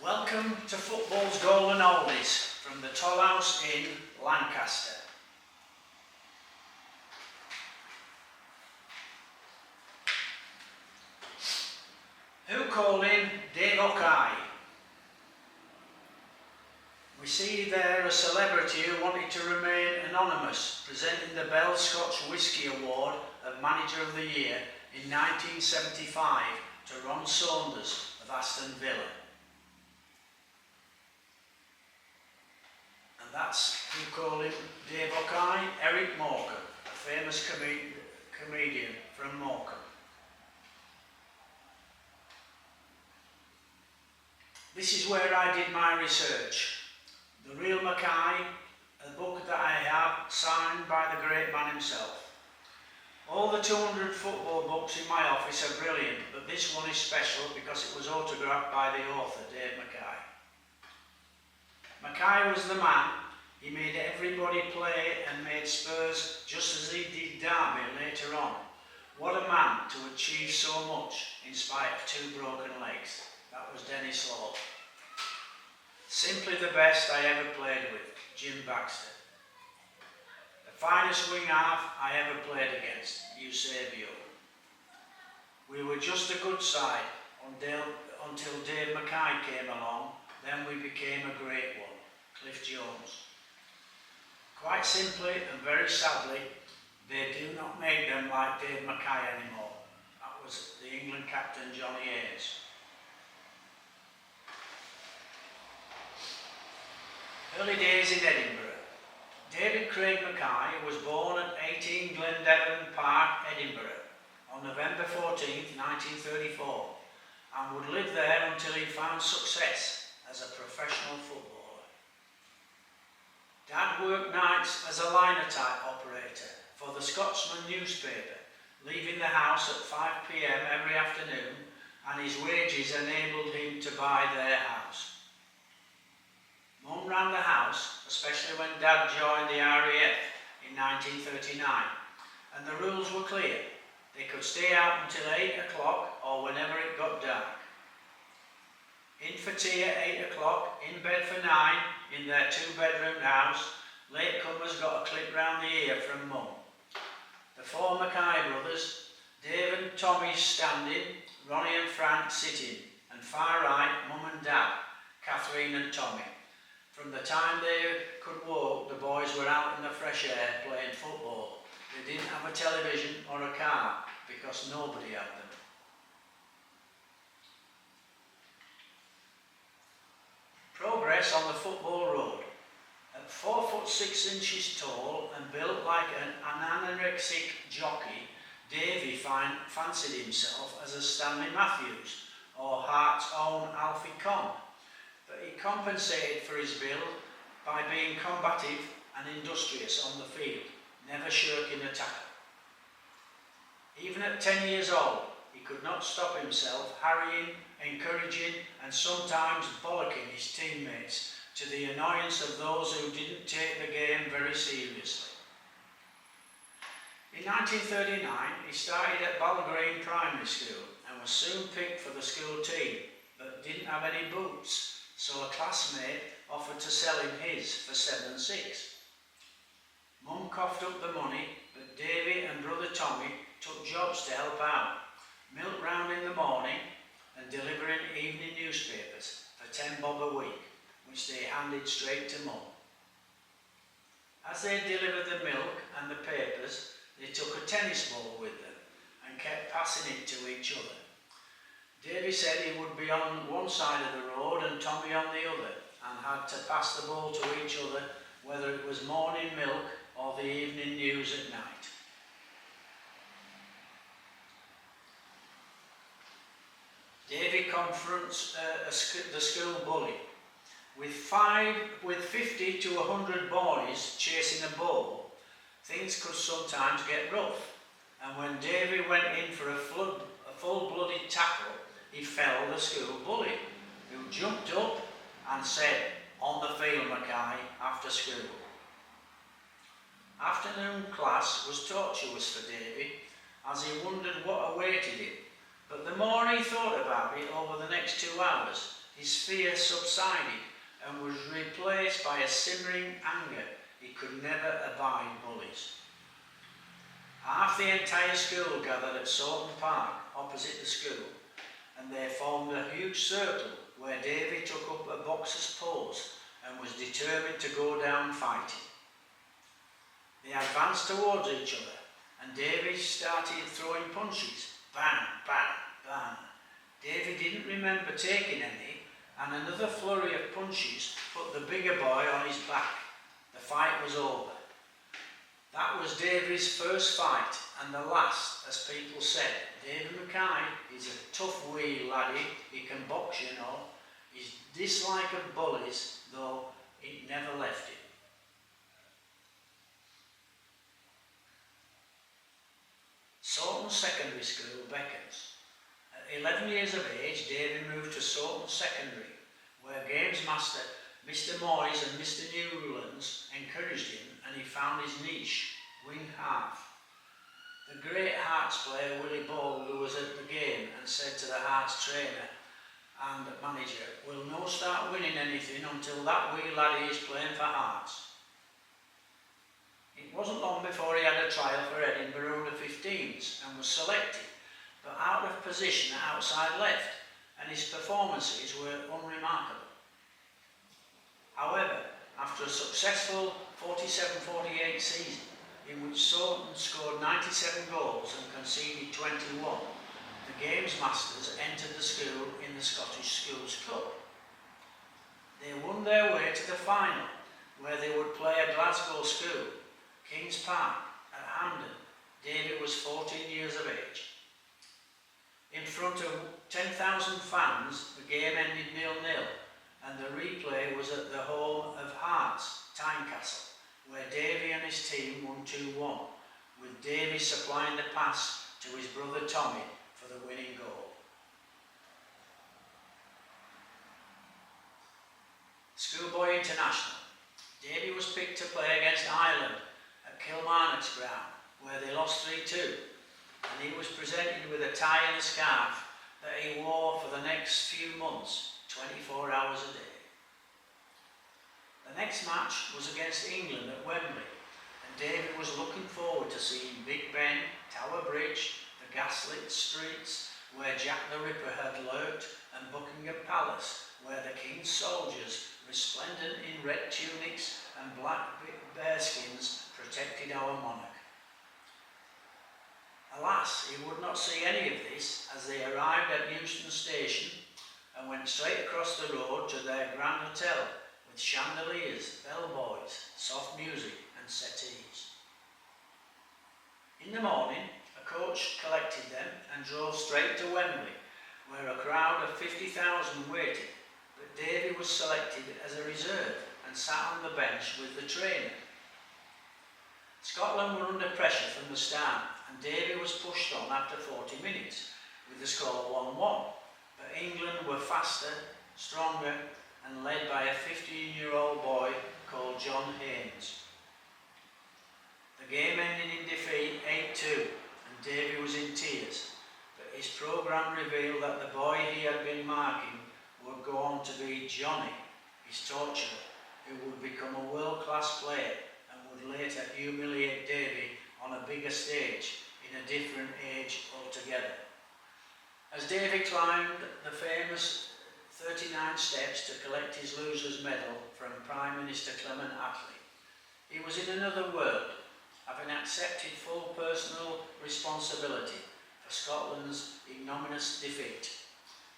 Welcome to Football's Golden Oldies from the Toll House in Lancaster. Who called him Braveheart? We see there a celebrity who wanted to remain anonymous, presenting the Bell Scotch Whisky Award of Manager of the Year in 1975 to Ron Saunders of Aston Villa. And that's who called him Braveheart, Eric Morecambe, a famous comedian from Morecambe. This is where I did my research. The Real Mackay, a book that I have signed by the great man himself. All the 200 football books in my office are brilliant, but this one is special because it was autographed by the author, Dave Mackay. Mackay was the man. He made everybody play and made Spurs just as he did Derby later on. What a man to achieve so much in spite of 2 broken legs. That was Dennis Law. Simply the best I ever played with, Jim Baxter. The finest wing half I ever played against, Eusebio. We were just a good side until Dave Mackay came along, then we became a great one, Cliff Jones. Quite simply and very sadly, they do not make them like Dave Mackay anymore. That was the England captain, Johnny Haynes. Early days in Edinburgh. David Craig Mackay was born at 18 Glendevon Park, Edinburgh, on November 14, 1934, and would live there until he found success as a professional footballer. Dad worked nights as a linotype operator for the Scotsman newspaper, leaving the house at 5 p.m. every afternoon, and his wages enabled him to buy their house. Mum ran the house, especially when Dad joined the RAF in 1939, and the rules were clear. They could stay out until 8 o'clock or whenever it got dark. In for tea at 8 o'clock, in bed for 9 in their 2-bedroom house. Latecomers got a clip round the ear from Mum. The 4 Mackay brothers, Dave and Tommy standing, Ronnie and Frank sitting, and far right, Mum and Dad, Catherine and Tommy. From the time they could walk, the boys were out in the fresh air playing football. They didn't have a television or a car because nobody had them. Progress on the football road. At 4'6" tall and built like an anorexic jockey, Davy fancied himself as a Stanley Matthews or Hart's own Alfie Conn. But he compensated for his build by being combative and industrious on the field, never shirking a tackle. Even at 10 years old, he could not stop himself harrying, encouraging and sometimes bollocking his teammates, to the annoyance of those who didn't take the game very seriously. In 1939, he started at Balgreen Primary School and was soon picked for the school team, but didn't have any boots. So a classmate offered to sell him his for 7/6. Mum coughed up the money, but Davy and brother Tommy took jobs to help out, milk round in the morning and delivering evening newspapers for 10 bob a week, which they handed straight to Mum. As they delivered the milk and the papers, they took a tennis ball with them and kept passing it to each other. Davy said he would be on one side of the road and Tommy on the other, and had to pass the ball to each other whether it was morning milk or the evening news at night. Davy confronts the school bully. With 50 to 100 boys chasing a ball, things could sometimes get rough, and when Davy went in for a full-blooded tackle, he fell the school bully, who jumped up and said, "On the field, Mackay," after school. Afternoon class was tortuous for Davy, as he wondered what awaited him, but the more he thought about it over the next 2 hours, his fear subsided and was replaced by a simmering anger. He could never abide bullies. Half the entire school gathered at Sawton Park, opposite the school, and they formed a huge circle where Davy took up a boxer's pose and was determined to go down fighting. They advanced towards each other, and Davy started throwing punches. Bang, bang, bang. Davy didn't remember taking any, and another flurry of punches put the bigger boy on his back. The fight was over. That was Davy's first fight, and the last, as people said. Davy Mackay is a tough wee laddie, he can box, you know. His dislike of bullies, though, it never left him. Sawton Secondary School beckons. At 11 years of age, Davy moved to Sawton Secondary, where games master Mr. Moyes and Mr. Newlands encouraged him, and he found his niche, wing half. The great Hearts player Willie Ball, who was at the game, and said to the Hearts trainer and manager, "We'll no start winning anything until that wee laddie is playing for Hearts." It wasn't long before he had a trial for Edinburgh under 15s and was selected, but out of position at outside left, and his performances were unremarkable. However, after a successful 47-48 season, in which Sawton scored 97 goals and conceded 21, the Games Masters entered the school in the Scottish Schools Cup. They won their way to the final, where they would play a Glasgow school, Kings Park, at Hampden. David was 14 years of age. In front of 10,000 fans, the game ended 0-0, and the replay was at the home of Hearts, Tynecastle, where Davy and his team won 2-1, with Davy supplying the pass to his brother Tommy for the winning goal. Schoolboy International. Davy was picked to play against Ireland at Kilmarnock's ground, where they lost 3-2, and he was presented with a tie and a scarf that he wore for the next few months, 24 hours a day. The next match was against England at Wembley, and David was looking forward to seeing Big Ben, Tower Bridge, the gaslit streets where Jack the Ripper had lurked, and Buckingham Palace, where the King's soldiers, resplendent in red tunics and black bearskins, protected our monarch. Alas, he would not see any of this as they arrived at Euston Station and went straight across the road to their grand hotel with chandeliers, bellboys, soft music and settees. In the morning, a coach collected them and drove straight to Wembley, where a crowd of 50,000 waited, but Davy was selected as a reserve and sat on the bench with the trainer. Scotland were under pressure from the start, and Davy was pushed on after 40 minutes, with the score 1-1, but England were faster, stronger, and led by a 15-year-old boy called John Haynes. The game ended in defeat 8-2, and Davy was in tears, but his programme revealed that the boy he had been marking would go on to be Johnny, his torturer, who would become a world-class player and would later humiliate Davy on a bigger stage in a different age altogether. As Davy climbed the famous 39 steps to collect his loser's medal from Prime Minister Clement Attlee, he was in another world, having accepted full personal responsibility for Scotland's ignominious defeat,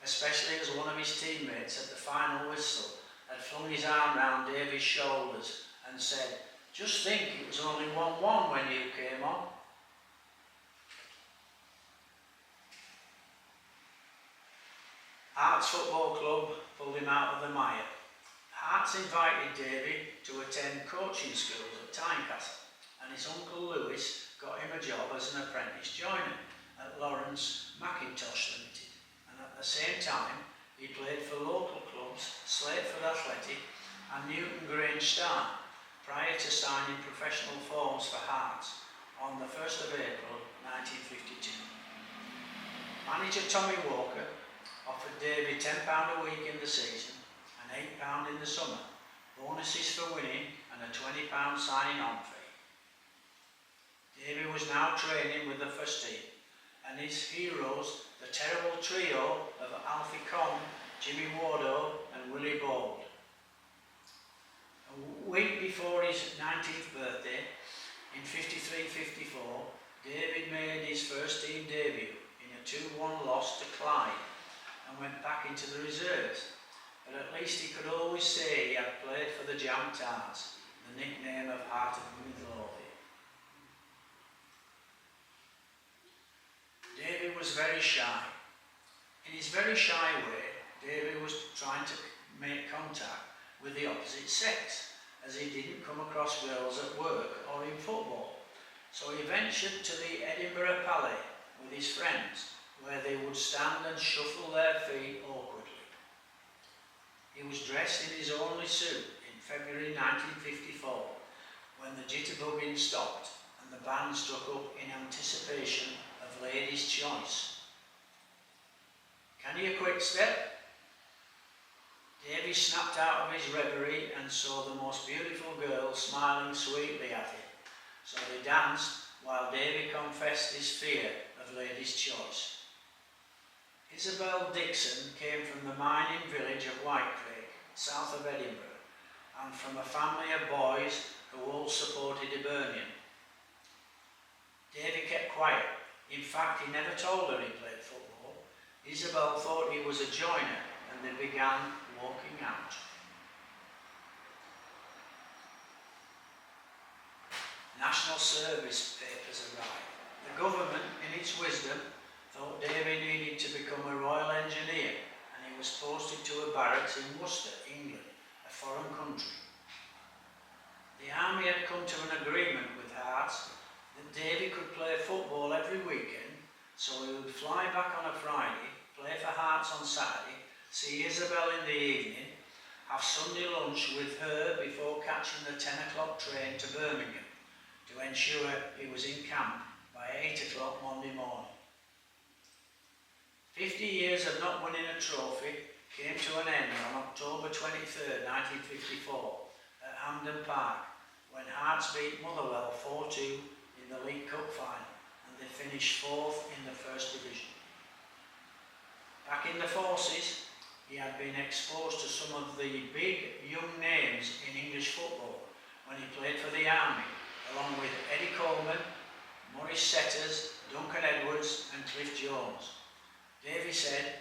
especially as one of his teammates at the final whistle had flung his arm round Davy's shoulders and said, "Just think, it was only 1-1 when you came on." Hearts Football Club pulled him out of the mire. Hearts invited Davy to attend coaching schools at Tynecastle, and his uncle Lewis got him a job as an apprentice joiner at Lawrence Mackintosh Limited, and at the same time he played for local clubs Slateford Athletic and Newton Grange Star, prior to signing professional forms for Hearts on the 1st of April 1952. Manager Tommy Walker offered Davy £10 a week in the season and £8 in the summer, bonuses for winning and a £20 signing on fee. Davy was now training with the first team, and his heroes, the terrible trio of Alfie Conn, Jimmy Wardo and Willie Bold. A week before his 19th birthday, in 53-54, David made his first team debut in a 2-1 loss to Clyde and went back into the reserves, but at least he could always say he had played for the Jam Tars, the nickname of Heart of Midlothian. David was very shy. In his very shy way, David was trying to make contact with the opposite sex, as he didn't come across girls at work or in football. So he ventured to the Edinburgh Palais with his friends, where they would stand and shuffle their feet awkwardly. He was dressed in his only suit in February 1954, when the jitterbugging stopped and the band struck up in anticipation of Ladies' Choice. Can you quick step? Davy snapped out of his reverie and saw the most beautiful girl smiling sweetly at him. So they danced while Davy confessed his fear of Ladies' Choice. Isabel Dixon came from the mining village of Whitecreek, south of Edinburgh, and from a family of boys who all supported Hibernian. Davy kept quiet. In fact, he never told her he played football. Isabel thought he was a joiner, and they began walking out. National Service papers arrived. The government, in its wisdom, thought Davy needed to become a Royal Engineer, and he was posted to a barracks in Worcester, England, a foreign country. The army had come to an agreement with Hearts that Davy could play football every weekend, so he would fly back on a Friday, play for Hearts on Saturday, see Isabel in the evening, have Sunday lunch with her before catching the 10 o'clock train to Birmingham to ensure he was in camp by 8 o'clock Monday morning. 50 years of not winning a trophy came to an end on October 23, 1954 at Hampden Park, when Hearts beat Motherwell 4-2 in the League Cup final, and they finished 4th in the First Division. Back in the forces, he had been exposed to some of the big young names in English football when he played for the Army, along with Eddie Coleman, Maurice Setters, Duncan Edwards and Cliff Jones. Davy said,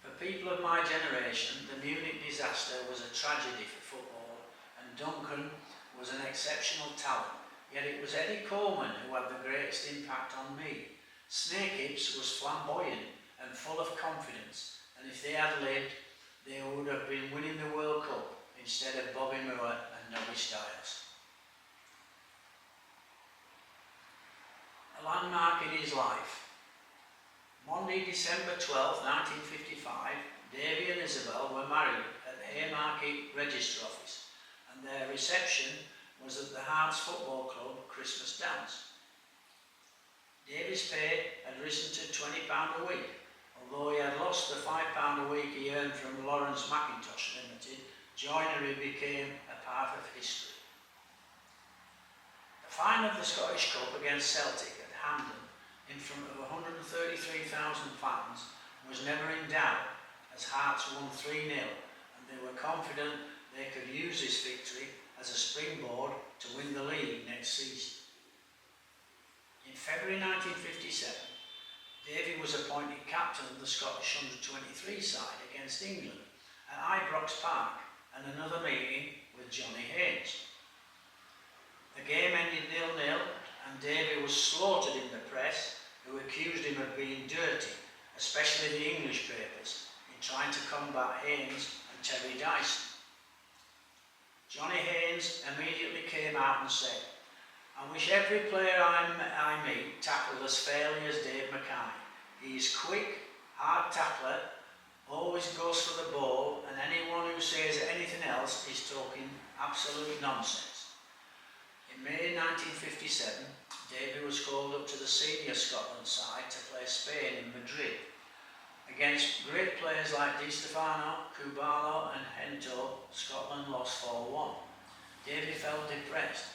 "For people of my generation, the Munich disaster was a tragedy for football, and Duncan was an exceptional talent, yet it was Eddie Coleman who had the greatest impact on me. Snakehips was flamboyant and full of confidence, and if they had lived, they would have been winning the World Cup instead of Bobby Moore and Nobby Stiles." A landmark in his life. Monday, December 12, 1955, Davy and Isabel were married at the Haymarket Register Office, and their reception was at the Hearts Football Club Christmas dance. Davy's pay had risen to £20 a week, although he had lost the £5 a week he earned from Lawrence Mackintosh Limited. Joinery became a part of history. The final of the Scottish Cup against Celtic at Hampden, in front of 133,000 fans, was never in doubt, as Hearts won 3-0, and they were confident they could use this victory as a springboard to win the league next season. In February 1957, Davy was appointed captain of the Scottish under-23 side against England at Ibrox Park, and another meeting with Johnny Haynes. The game ended 0-0, and Davy was slaughtered in the press, who accused him of being dirty, especially the English papers, in trying to combat Haynes and Terry Dyson. Johnny Haynes immediately came out and said, "I wish every player I meet tackled as fairly as Dave Mackay. He is quick, hard tackler, always goes for the ball, and anyone who says anything else is talking absolute nonsense." In May 1957, Davy was called up to the senior Scotland side to play Spain in Madrid. Against great players like Di Stefano, Kubalo and Hento, Scotland lost 4-1. Davy felt depressed,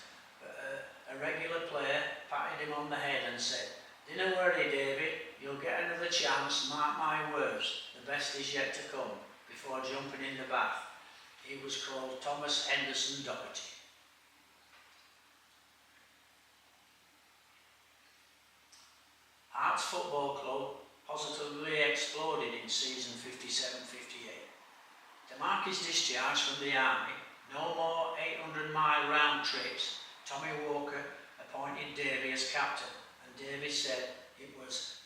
but a regular player patted him on the head and said, "Dinna worry, Davy, you'll get another chance, mark my words, the best is yet to come," before jumping in the bath. He was called Thomas Henderson Doherty. Hearts Football Club positively exploded in season 57-58. To mark his discharge from the army, no more 800-mile round trips, Tommy Walker appointed Davy as captain, and Davy said it was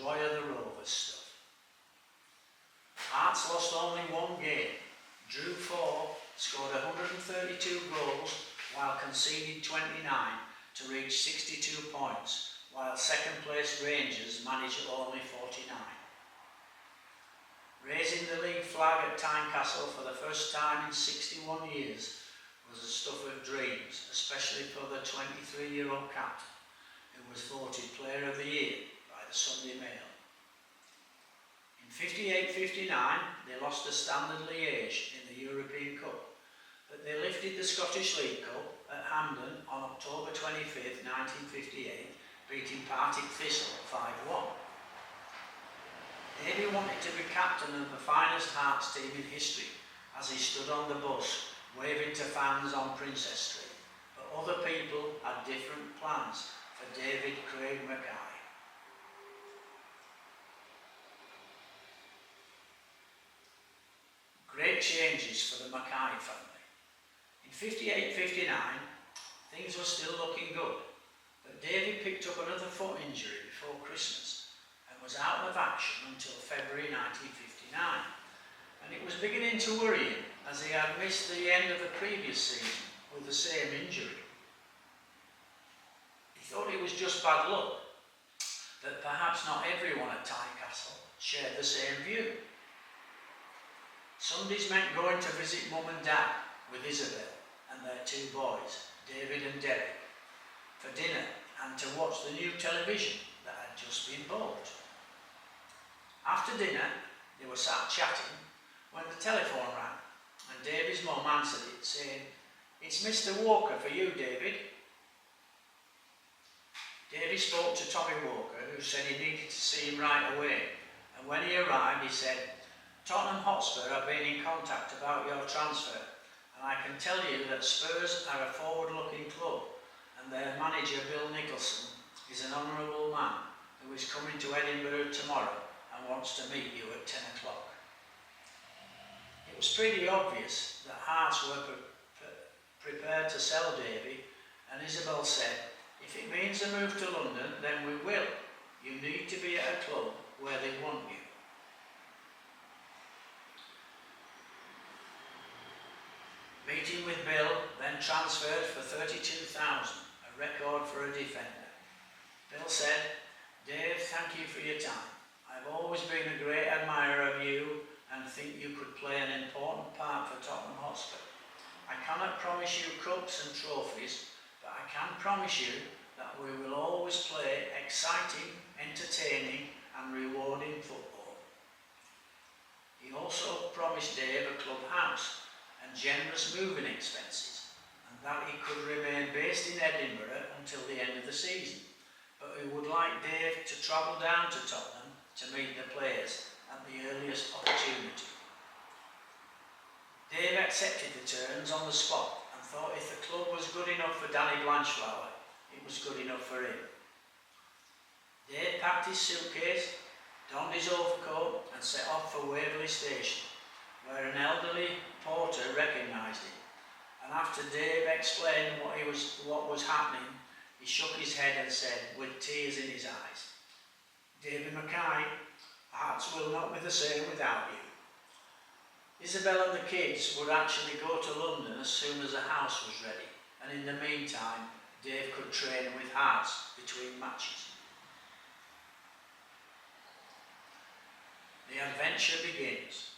Roy of the Rovers stuff. Hearts lost only one game, drew 4, scored 132 goals while conceded 29 to reach 62 points, while second place Rangers managed only 49. Raising the league flag at Tynecastle for the first time in 61 years was the stuff of dreams, especially for the 23-year-old captain, who was voted Player of the Year by the Sunday Mail. In 58-59, they lost to Standard Liège in the European Cup, but they lifted the Scottish League Cup at Hampden on October 25, 1958, beating Partick Thistle 5-1. Davy wanted to be captain of the finest Hearts team in history as he stood on the bus waving to fans on Princess Street, but other people had different plans for David Craig Mackay. Great changes for the Mackay family. In 58-59, things were still looking good, but Davy picked up another foot injury before Christmas and was out of action until February 1959, and it was beginning to worry him as he had missed the end of the previous season with the same injury. He thought it was just bad luck, that perhaps not everyone at Tynecastle shared the same view. Sundays meant going to visit Mum and Dad with Isabel and their 2 boys, David and Derek, for dinner and to watch the new television that had just been bought. After dinner, they were sat chatting when the telephone rang, and David's mum answered it, saying, "It's Mr. Walker for you, David." David spoke to Tommy Walker, who said he needed to see him right away, and when he arrived, he said, "Tottenham Hotspur have been in contact about your transfer, and I can tell you that Spurs are a forward-looking club, and their manager, Bill Nicholson, is an honourable man who is coming to Edinburgh tomorrow and wants to meet you at 10 o'clock. It was pretty obvious that Hearts were prepared to sell Davy, and Isabel said, "If it means a move to London, then we will. You need to be at a club where they want you." Meeting with Bill, then transferred for 32,000, a record for a defender. Bill said, "Dave, thank you for your time. I've always been a great admirer of you and think you could play an important part for Tottenham Hotspur. I cannot promise you cups and trophies, but I can promise you that we will always play exciting, entertaining and rewarding football." He also promised Dave a club house and generous moving expenses, and that he could remain based in Edinburgh until the end of the season, but he would like Dave to travel down to Tottenham to meet the players at the earliest opportunity. Dave accepted the terms on the spot and thought if the club was good enough for Danny Blanchflower, it was good enough for him. Dave packed his suitcase, donned his overcoat and set off for Waverley Station, where an elderly porter recognised him, and after Dave explained what was happening, he shook his head and said, with tears in his eyes, "David Mackay, Hearts will not be the same without you." Isabel and the kids would actually go to London as soon as the house was ready, and in the meantime, Dave could train with Hearts between matches. The adventure begins.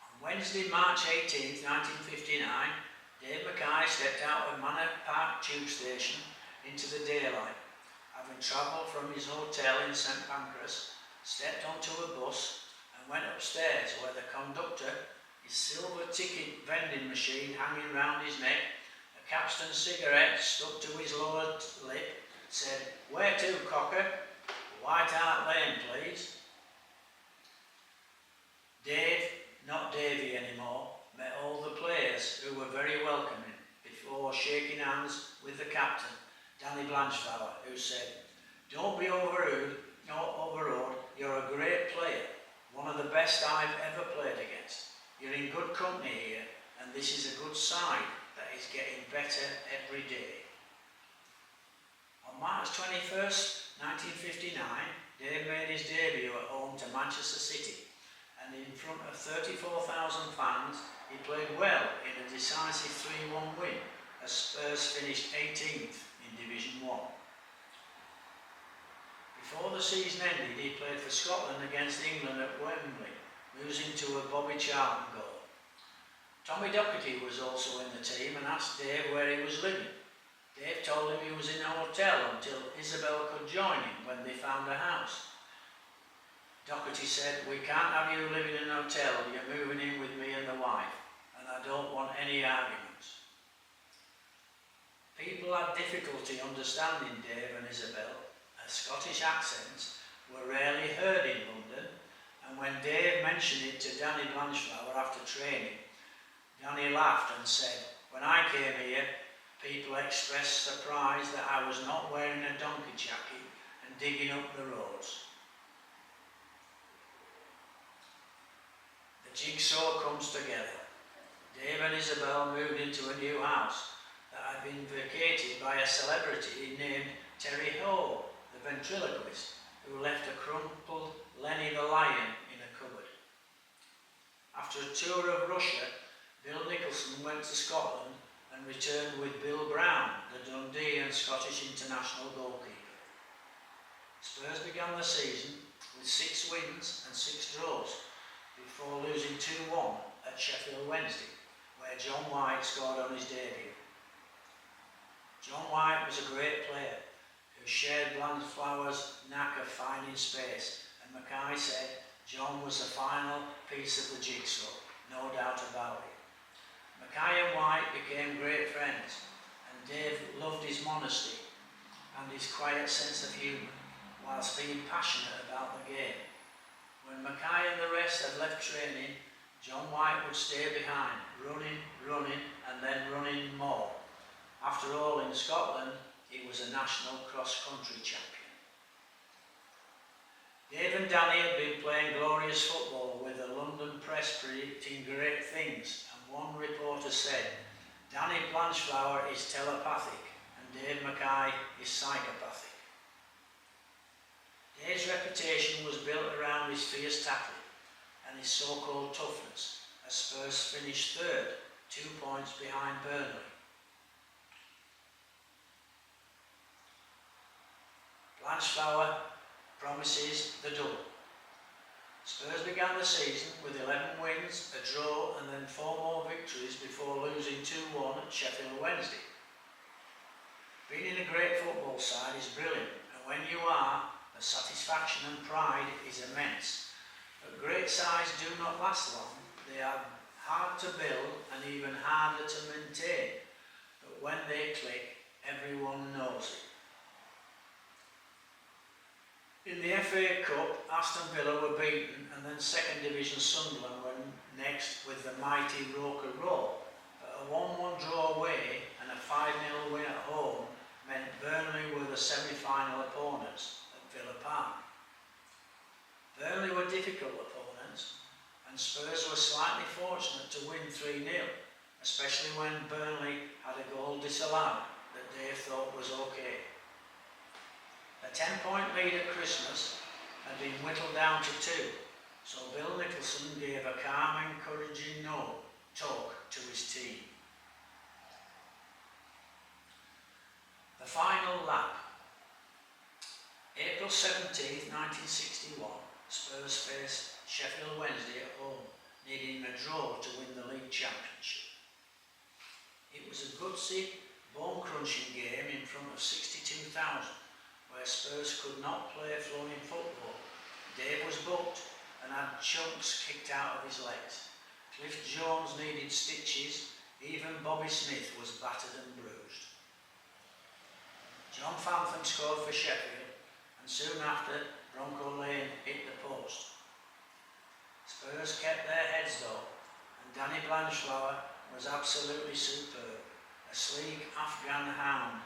On Wednesday, March 18, 1959, Dave Mackay stepped out of Manor Park tube station into the daylight, having travelled from his hotel in St Pancras, stepped onto a bus upstairs where the conductor, his silver ticket vending machine hanging round his neck, a Capstan cigarette stuck to his lower lip, said, "Where to, cocker? White Hart Lane, please." Dave, not Davy anymore, met all the players who were very welcoming before shaking hands with the captain, Danny Blanchflower, who said, "Don't be overawed, you're a great player, one of the best I've ever played against. You're in good company here, and this is a good side that is getting better every day." On March 21st, 1959, Dave made his debut at home to Manchester City, and in front of 34,000 fans, he played well in a decisive 3-1 win as Spurs finished 18th in Division 1. Before the season ended, he played for Scotland against England at Wembley, losing to a Bobby Charlton goal. Tommy Docherty was also in the team and asked Dave where he was living. Dave told him he was in a hotel until Isabel could join him when they found a house. Docherty said, "We can't have you living in a hotel, you're moving in with me and the wife, and I don't want any arguments." People had difficulty understanding Dave and Isabel, as Scottish accents were rarely heard in London, and when Dave mentioned it to Danny Blanchflower after training, Danny laughed and said, "When I came here, people expressed surprise that I was not wearing a donkey jacket and digging up the roads." The jigsaw comes together. Dave and Isabel moved into a new house that had been vacated by a celebrity named Terry Ho, the ventriloquist, who left a crumpled Lenny the Lion in a cupboard. After a tour of Russia, Bill Nicholson went to Scotland and returned with Bill Brown, the Dundee and Scottish international goalkeeper. Spurs began the season with 6 wins and 6 draws before losing 2-1 at Sheffield Wednesday, where John White scored on his debut. John White was a great player who shared Blanchflower's knack of finding space, and Mackay said John was the final piece of the jigsaw, no doubt about it. Mackay and White became great friends, and Dave loved his modesty and his quiet sense of humour, whilst being passionate about the game. When Mackay and the rest had left training, John White would stay behind, running, and then running more. After all, in Scotland, he was a national cross-country champion. Dave and Danny had been playing glorious football, with the London press predicting great things, and one reporter said, "Danny Blanchflower is telepathic and Dave Mackay is psychopathic." Dave's reputation was built around his fierce tackling and his so-called toughness, as Spurs finished 3rd, 2 points behind Burnley. Blanchflower promises the double. Spurs began the season with 11 wins, a draw, and then 4 more victories before losing 2-1 at Sheffield Wednesday. Being in a great football side is brilliant, and when you are, the satisfaction and pride is immense. But great sides do not last long. They are hard to build and even harder to maintain. But when they click, everyone knows it. In the FA Cup, Aston Villa were beaten, and then 2nd Division Sunderland were next with the mighty Roker Roar. But a 1-1 draw away and a 5-0 win at home meant Burnley were the semi-final opponents at Villa Park. Burnley were difficult opponents, and Spurs were slightly fortunate to win 3-0, especially when Burnley had a goal disallowed that Dave thought was okay. A 10-point lead at Christmas had been whittled down to 2, so Bill Nicholson gave a calm, encouraging talk to his team. The final lap. April 17, 1961, Spurs faced Sheffield Wednesday at home, needing a draw to win the league championship. It was a gutsy, bone-crunching game in front of 62,000. Where Spurs could not play flowing football. Dave was booked and had chunks kicked out of his legs. Cliff Jones needed stitches, even Bobby Smith was battered and bruised. John Fantham scored for Sheffield, and soon after Bronco Lane hit the post. Spurs kept their heads though, and Danny Blanchflower was absolutely superb, a sleek Afghan hound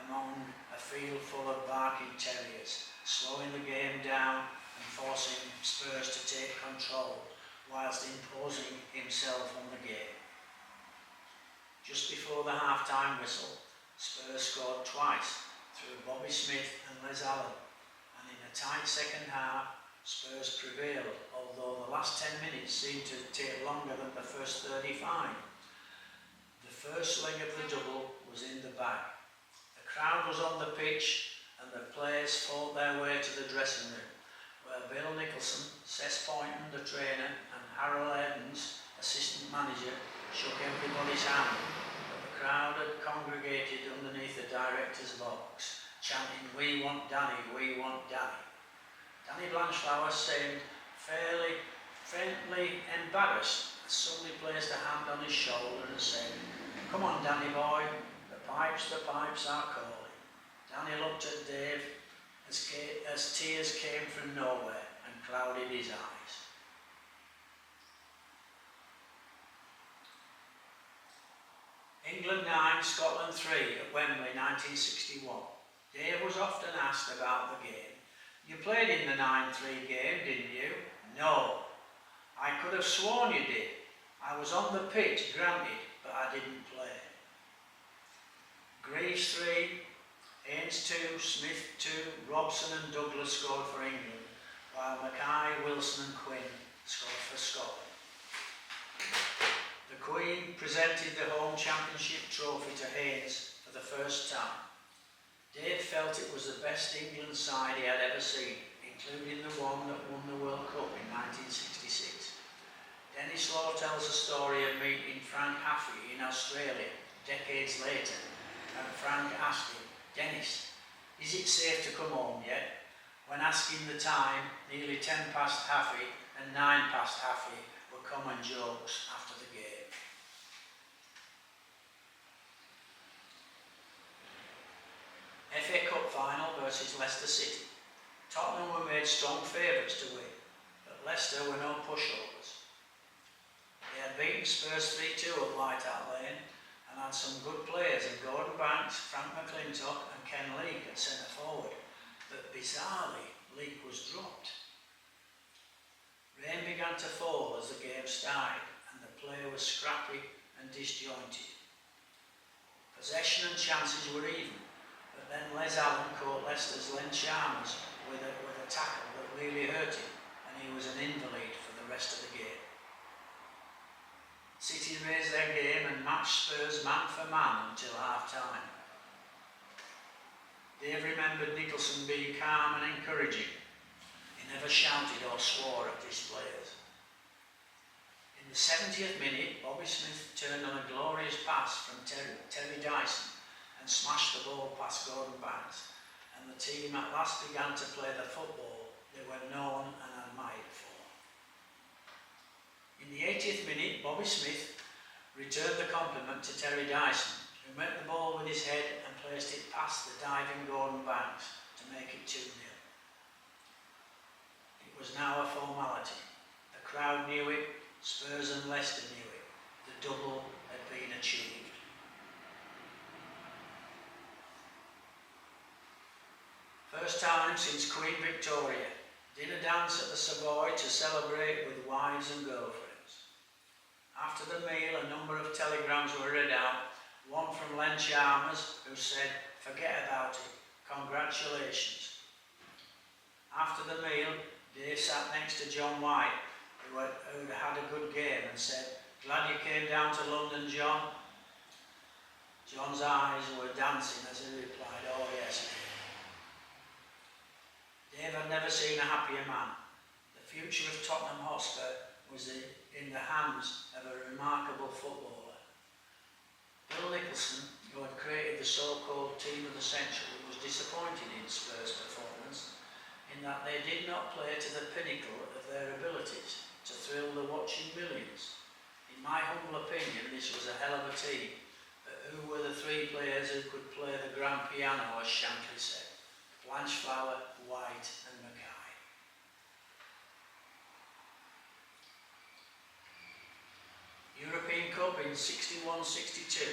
among a field full of barking terriers, slowing the game down and forcing Spurs to take control whilst imposing himself on the game. Just before the half-time whistle, Spurs scored twice through Bobby Smith and Les Allen, and in a tight second half, Spurs prevailed, although the last 10 minutes seemed to take longer than the first 35. The first leg of the double was in the bag. The crowd was on the pitch and the players fought their way to the dressing room, where Bill Nicholson, Cess Poynton, the trainer, and Harold Evans, assistant manager, shook everybody's hand, but the crowd had congregated underneath the director's box, chanting, "We want Danny, we want Danny." Danny Blanchflower seemed faintly embarrassed as somebody placed a hand on his shoulder and said, "Come on, Danny boy, the pipes are calling." Danny looked at Dave as tears came from nowhere and clouded his eyes. England 9, Scotland 3 at Wembley 1961. Dave was often asked about the game. "You played in the 9-3 game, didn't you?" "No." "I could have sworn you did. I was on the pitch, granted, but I didn't play." Greaves 3, Haynes 2, Smith 2, Robson and Douglas scored for England, while Mackay, Wilson and Quinn scored for Scotland. The Queen presented the home championship trophy to Haynes for the first time. Dave felt it was the best England side he had ever seen, including the one that won the World Cup in 1966. Dennis Law tells the story of meeting Frank Haffey in Australia decades later, and Frank asked him, "Dennis, is it safe to come home yet?" When asking the time, nearly 10 past Haffey and 9 past Haffey were common jokes after the game. FA Cup final versus Leicester City. Tottenham were made strong favourites to win, but Leicester were no pushovers. They had beaten Spurs 3-2 at White Hart Lane and had some good players in Gordon Banks, Frank McClintock and Ken Leake at centre forward, but bizarrely Leake was dropped. Rain began to fall as the game started and the play was scrappy and disjointed. Possession and chances were even, but then Les Allen caught Leicester's Len Chalmers with a tackle that really hurt him, and he was an invalid for the rest of the game. City raised their game and matched Spurs man for man until half-time. Dave remembered Nicholson being calm and encouraging. He never shouted or swore at his players. In the 70th minute, Bobby Smith turned on a glorious pass from Terry Dyson and smashed the ball past Gordon Banks, and the team at last began to play the football they were known and admired for. In the 80th minute, Bobby Smith returned the compliment to Terry Dyson, who met the ball with his head and placed it past the diving Gordon Banks to make it 2-0. It was now a formality. The crowd knew it, Spurs and Leicester knew it. The double had been achieved. First time since Queen Victoria. Dinner dance at the Savoy to celebrate with wives and girlfriends. After the meal, a number of telegrams were read out, one from Len Chalmers, who said, "Forget about it, congratulations." After the meal, Dave sat next to John White, who had a good game, and said, "Glad you came down to London, John." John's eyes were dancing as he replied, "Oh yes." Dave had never seen a happier man. The future of Tottenham Hotspur was in the hands of a remarkable footballer. Bill Nicholson, who had created the so-called team of the century, was disappointed in Spurs' performance. in that they did not play to the pinnacle of their abilities to thrill the watching millions. In my humble opinion, this was a hell of a team, but who were the three players who could play the grand piano, as Shankly said? Blanchflower, White and Mackay. European Cup in 61-62.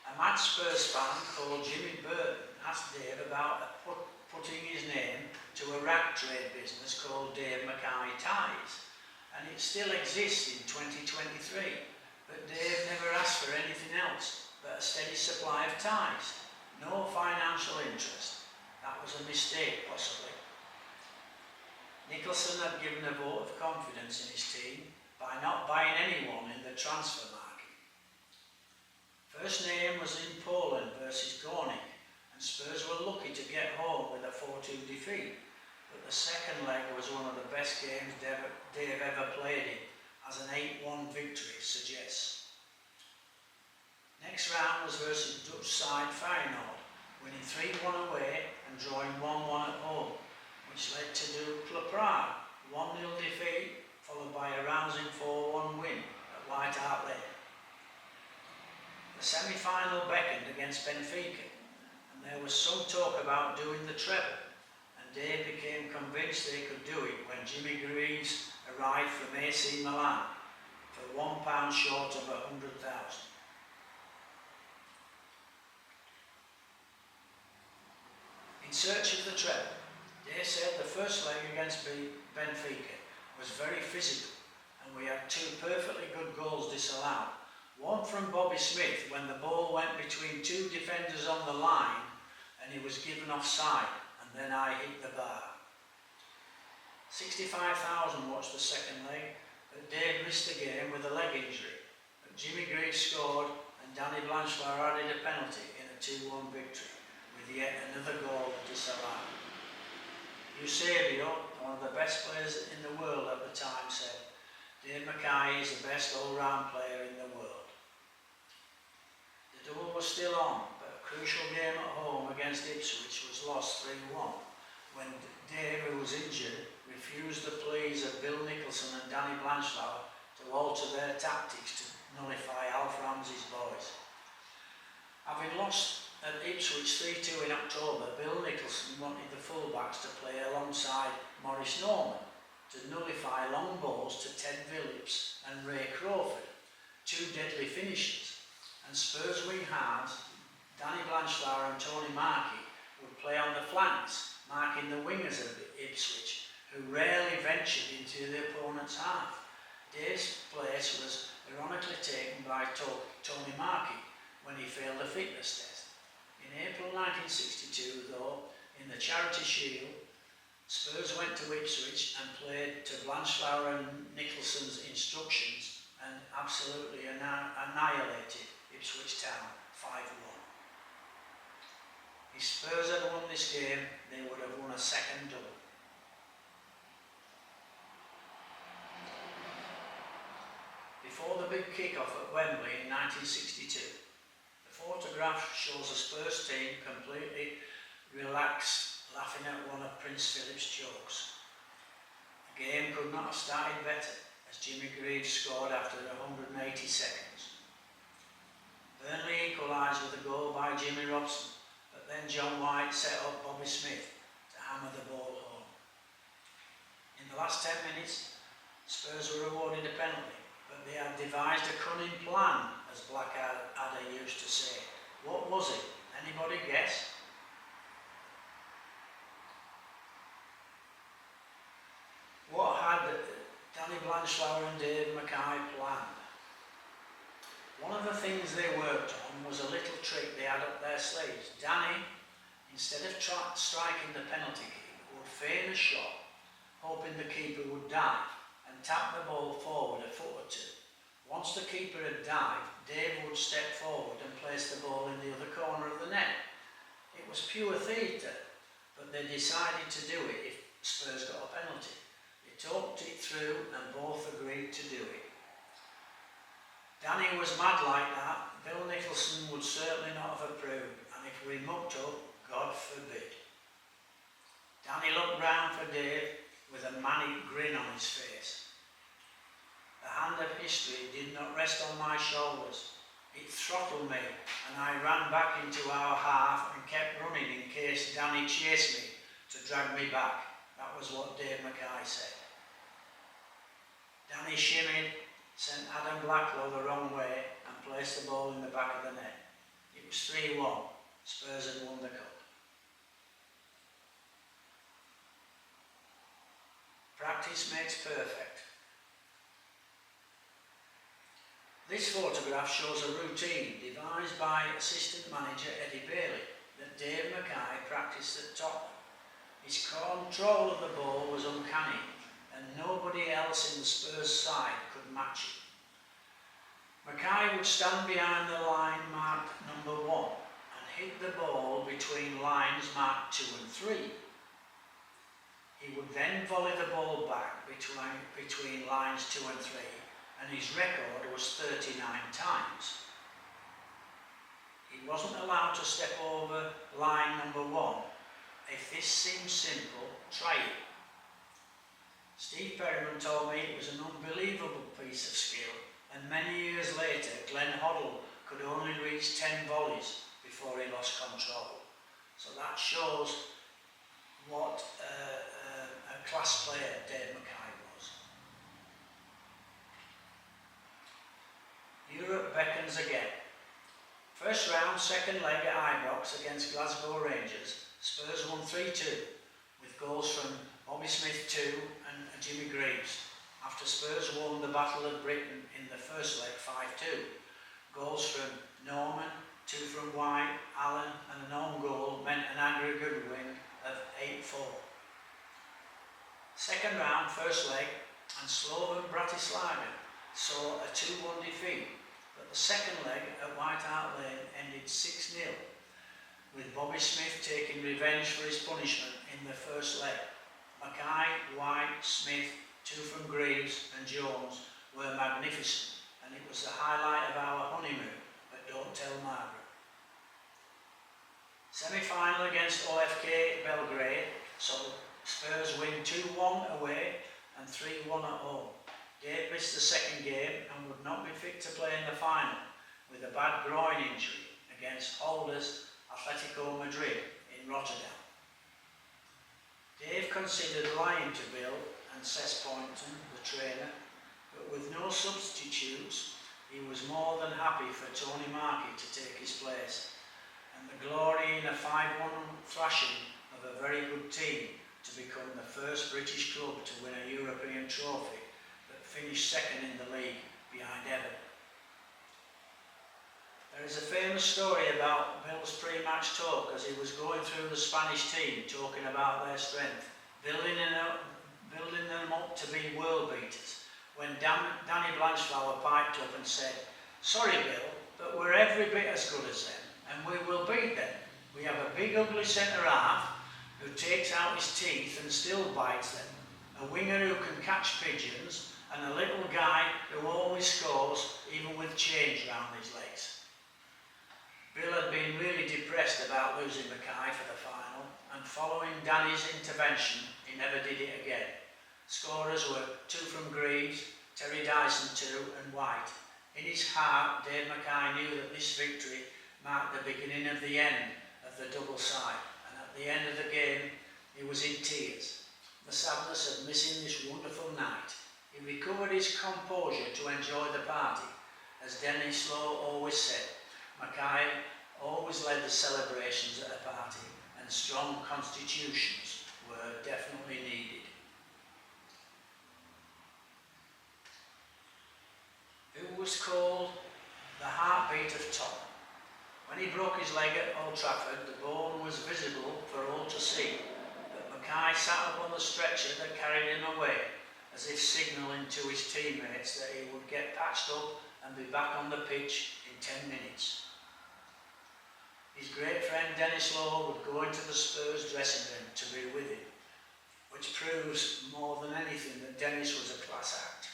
A mad Spurs fan called Jimmy Burton asked Dave about putting his name to a rag trade business called Dave Mackay Ties, and it still exists in 2023, but Dave never asked for anything else but a steady supply of ties, no financial interest. That was a mistake, possibly. Nicholson had given a vote of confidence in his team by not buying anyone in the transfer market. First name was in Poland versus Gornik, and Spurs were lucky to get home with a 4-2 defeat, but the second leg was one of the best games Dave ever played in, as an 8-1 victory suggests. Next round was versus Dutch side Feyenoord, winning 3-1 away and drawing 1-1 at home, which led to Dukla Prague, 1-0 defeat, followed by a rousing 4-1 win at White Hart Lane. The semi-final beckoned against Benfica, and there was some talk about doing the treble, and Dave became convinced they could do it when Jimmy Greaves arrived from AC Milan for £1 short of 100,000. In search of the treble, Dave said the first leg against Benfica was very physical, and we had two perfectly good goals disallowed. One from Bobby Smith when the ball went between two defenders on the line and he was given offside, and then I hit the bar. 65,000 watched the second leg, but Dave missed the game with a leg injury. But Jimmy Greaves scored and Danny Blanchflower added a penalty in a 2-1 victory, with yet another goal disallowed. Eusebio, one of the best players in the world at the time, said, Dave Mackay is the best all-round player in the world. The double was still on, but a crucial game at home against Ipswich was lost 3-1, when Dave, who was injured, refused the pleas of Bill Nicholson and Danny Blanchflower to alter their tactics to nullify Alf Ramsey's boys. Having lost at Ipswich 3-2 in October, Bill Nicholson wanted the fullbacks to play alongside Maurice Norman to nullify long balls to Ted Phillips and Ray Crawford, two deadly finishers, and Spurs wing halves, Danny Blanchflower and Tony Markey, would play on the flanks, marking the wingers of Ipswich, who rarely ventured into the opponent's half. Dave's place was ironically taken by Tony Markey when he failed a fitness test. In April 1962, though, in the Charity Shield, Spurs went to Ipswich and played to Blanchflower and Nicholson's instructions and absolutely annihilated Ipswich Town 5-1. If Spurs had won this game, they would have won a second double. Before the big kick-off at Wembley in 1962, the photograph shows a Spurs team completely relaxed, laughing at one of Prince Philip's jokes. The game could not have started better, as Jimmy Greaves scored after 180 seconds. Burnley equalised with a goal by Jimmy Robson, but then John White set up Bobby Smith to hammer the ball home. In the last 10 minutes, Spurs were awarded a penalty, but they had devised a cunning plan, as Blackadder used to say. What was it? Anybody guess? What had Danny Blanchflower and Dave Mackay planned? One of the things they worked on was a little trick they had up their sleeves. Danny, instead of striking the penalty kick, would feign a shot, hoping the keeper would dive and tap the ball forward a foot or two. Once the keeper had dived, Dave would step forward and place the ball in the other corner of the net. It was pure theatre, but they decided to do it if Spurs got a penalty. They talked it through and both agreed to do it. Danny was mad like that. Bill Nicholson would certainly not have approved, and if we mucked up, God forbid. Danny looked round for Dave with a manic grin on his face. The hand of history did not rest on my shoulders. It throttled me, and I ran back into our half and kept running in case Danny chased me to drag me back. That was what Dave Mackay said. Danny shimmied, sent Adam Blacklow the wrong way and placed the ball in the back of the net. It was 3-1. Spurs had won the cup. Practice makes perfect. This photograph shows a routine devised by assistant manager Eddie Bailey that Dave Mackay practiced at Tottenham. His control of the ball was uncanny and nobody else in the Spurs side could match it. Mackay would stand behind the line marked number 1 and hit the ball between lines marked 2 and 3. He would then volley the ball back between lines 2 and 3, and his record was 39 times. He wasn't allowed to step over line number 1. If this seems simple, try it. Steve Perryman told me it was an unbelievable piece of skill, and many years later Glenn Hoddle could only reach 10 volleys before he lost control. So that shows what a class player Dave Mackay was. Europe beckons again. First round, second leg at Ibrox against Glasgow Rangers, Spurs won 3-2 with goals from Bobby Smith 2 and Jimmy Greaves, after Spurs won the Battle of Britain in the first leg 5-2. Goals from Norman, 2 from White, Allen and an own goal meant an aggregate win of 8-4. Second round, first leg, and Slovan Bratislava saw a 2-1 defeat, but the second leg at White Hart Lane ended 6-0, with Bobby Smith taking revenge for his punishment in the first leg. Mackay, White, Smith, 2 from Greaves and Jones were magnificent, and it was the highlight of our honeymoon, but don't tell Margaret. Semi-final against OFK Belgrade, so Spurs win 2-1 away and 3-1 at home. Dave missed the second game and would not be fit to play in the final with a bad groin injury against holders Atletico Madrid in Rotterdam. Dave considered lying to Bill and Cess Poynton, the trainer, but with no substitutes, he was more than happy for Tony Markey to take his place, and the glory in a 5-1 thrashing of a very good team to become the first British club to win a European trophy that finished second in the league behind Everton. There is a famous story about Bill's pre-match talk as he was going through the Spanish team talking about their strength, building them up to be world beaters, when Danny Blanchflower piped up and said, "Sorry Bill, but we're every bit as good as them, and we will beat them. We have a big ugly centre-half who takes out his teeth and still bites them, a winger who can catch pigeons, and a little guy who always scores even with change round his legs." Bill had been really depressed about losing Mackay for the final, and following Danny's intervention, he never did it again. Scorers were 2 from Greaves, Terry Dyson 2 and White. In his heart, Dave Mackay knew that this victory marked the beginning of the end of the double side, and at the end of the game, he was in tears. The sadness of missing this wonderful night. He recovered his composure to enjoy the party. As Dennis Lowe always said, Mackay always led the celebrations at a party, and strong constitutions were definitely needed. Who was called the heartbeat of Tottenham? When he broke his leg at Old Trafford, the bone was visible for all to see, but Mackay sat up on the stretcher that carried him away, as if signalling to his teammates that he would get patched up and be back on the pitch in 10 minutes. His great friend Dennis Lowe would go into the Spurs dressing room to be with him, which proves more than anything that Dennis was a class act.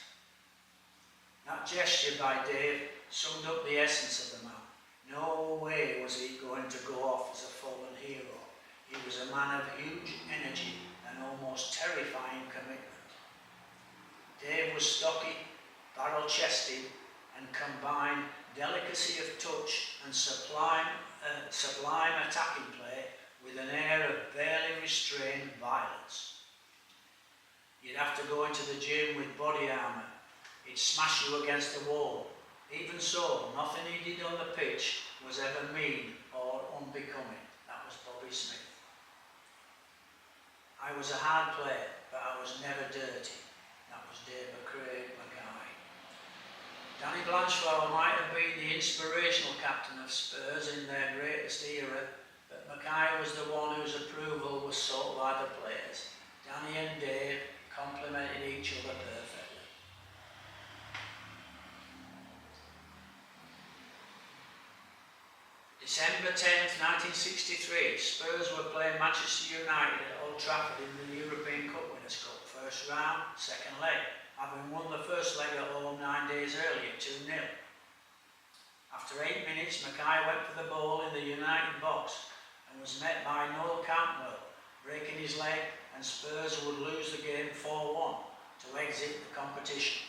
That gesture by Dave summed up the essence of the man. No way was he going to go off as a fallen hero. He was a man of huge energy and almost terrifying commitment. Dave was stocky, barrel-chested, and combined delicacy of touch and sublime attacking play with an air of barely restrained violence. You'd have to go into the gym with body armour. He'd smash you against the wall. Even so, nothing he did on the pitch was ever mean or unbecoming. That was Bobby Smith. I was a hard player, but I was never dirty. That was Dave Mackay. Danny Blanchflower might have been the inspirational captain of Spurs in their greatest era, but Mackay was the one whose approval was sought by the players. Danny and Dave complemented each other perfectly. December 10th, 1963, Spurs were playing Manchester United at Old Trafford in the European Cup Winners' Cup, first round, second leg, having won the first leg at home 9 days earlier, 2-0. After 8 minutes, Mackay went for the ball in the United box and was met by Noel Cantwell, breaking his leg, and Spurs would lose the game 4-1 to exit the competition.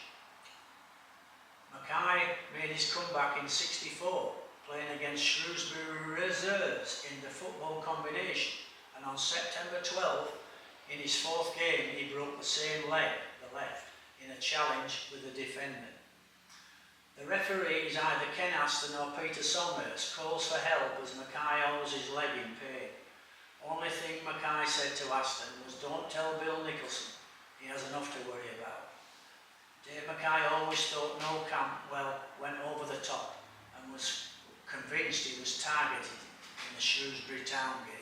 Mackay made his comeback in '64, playing against Shrewsbury Reserves in the football combination, and on September 12th, in his fourth game, he broke the same leg, the left, in a challenge with the defender. The referees, either Ken Aston or Peter Songhurst, calls for help as Mackay holds his leg in pain. Only thing Mackay said to Aston was, "Don't tell Bill Nicholson, he has enough to worry about." Dave Mackay always thought Noel Cantwell went over the top and was convinced he was targeted in the Shrewsbury Town game.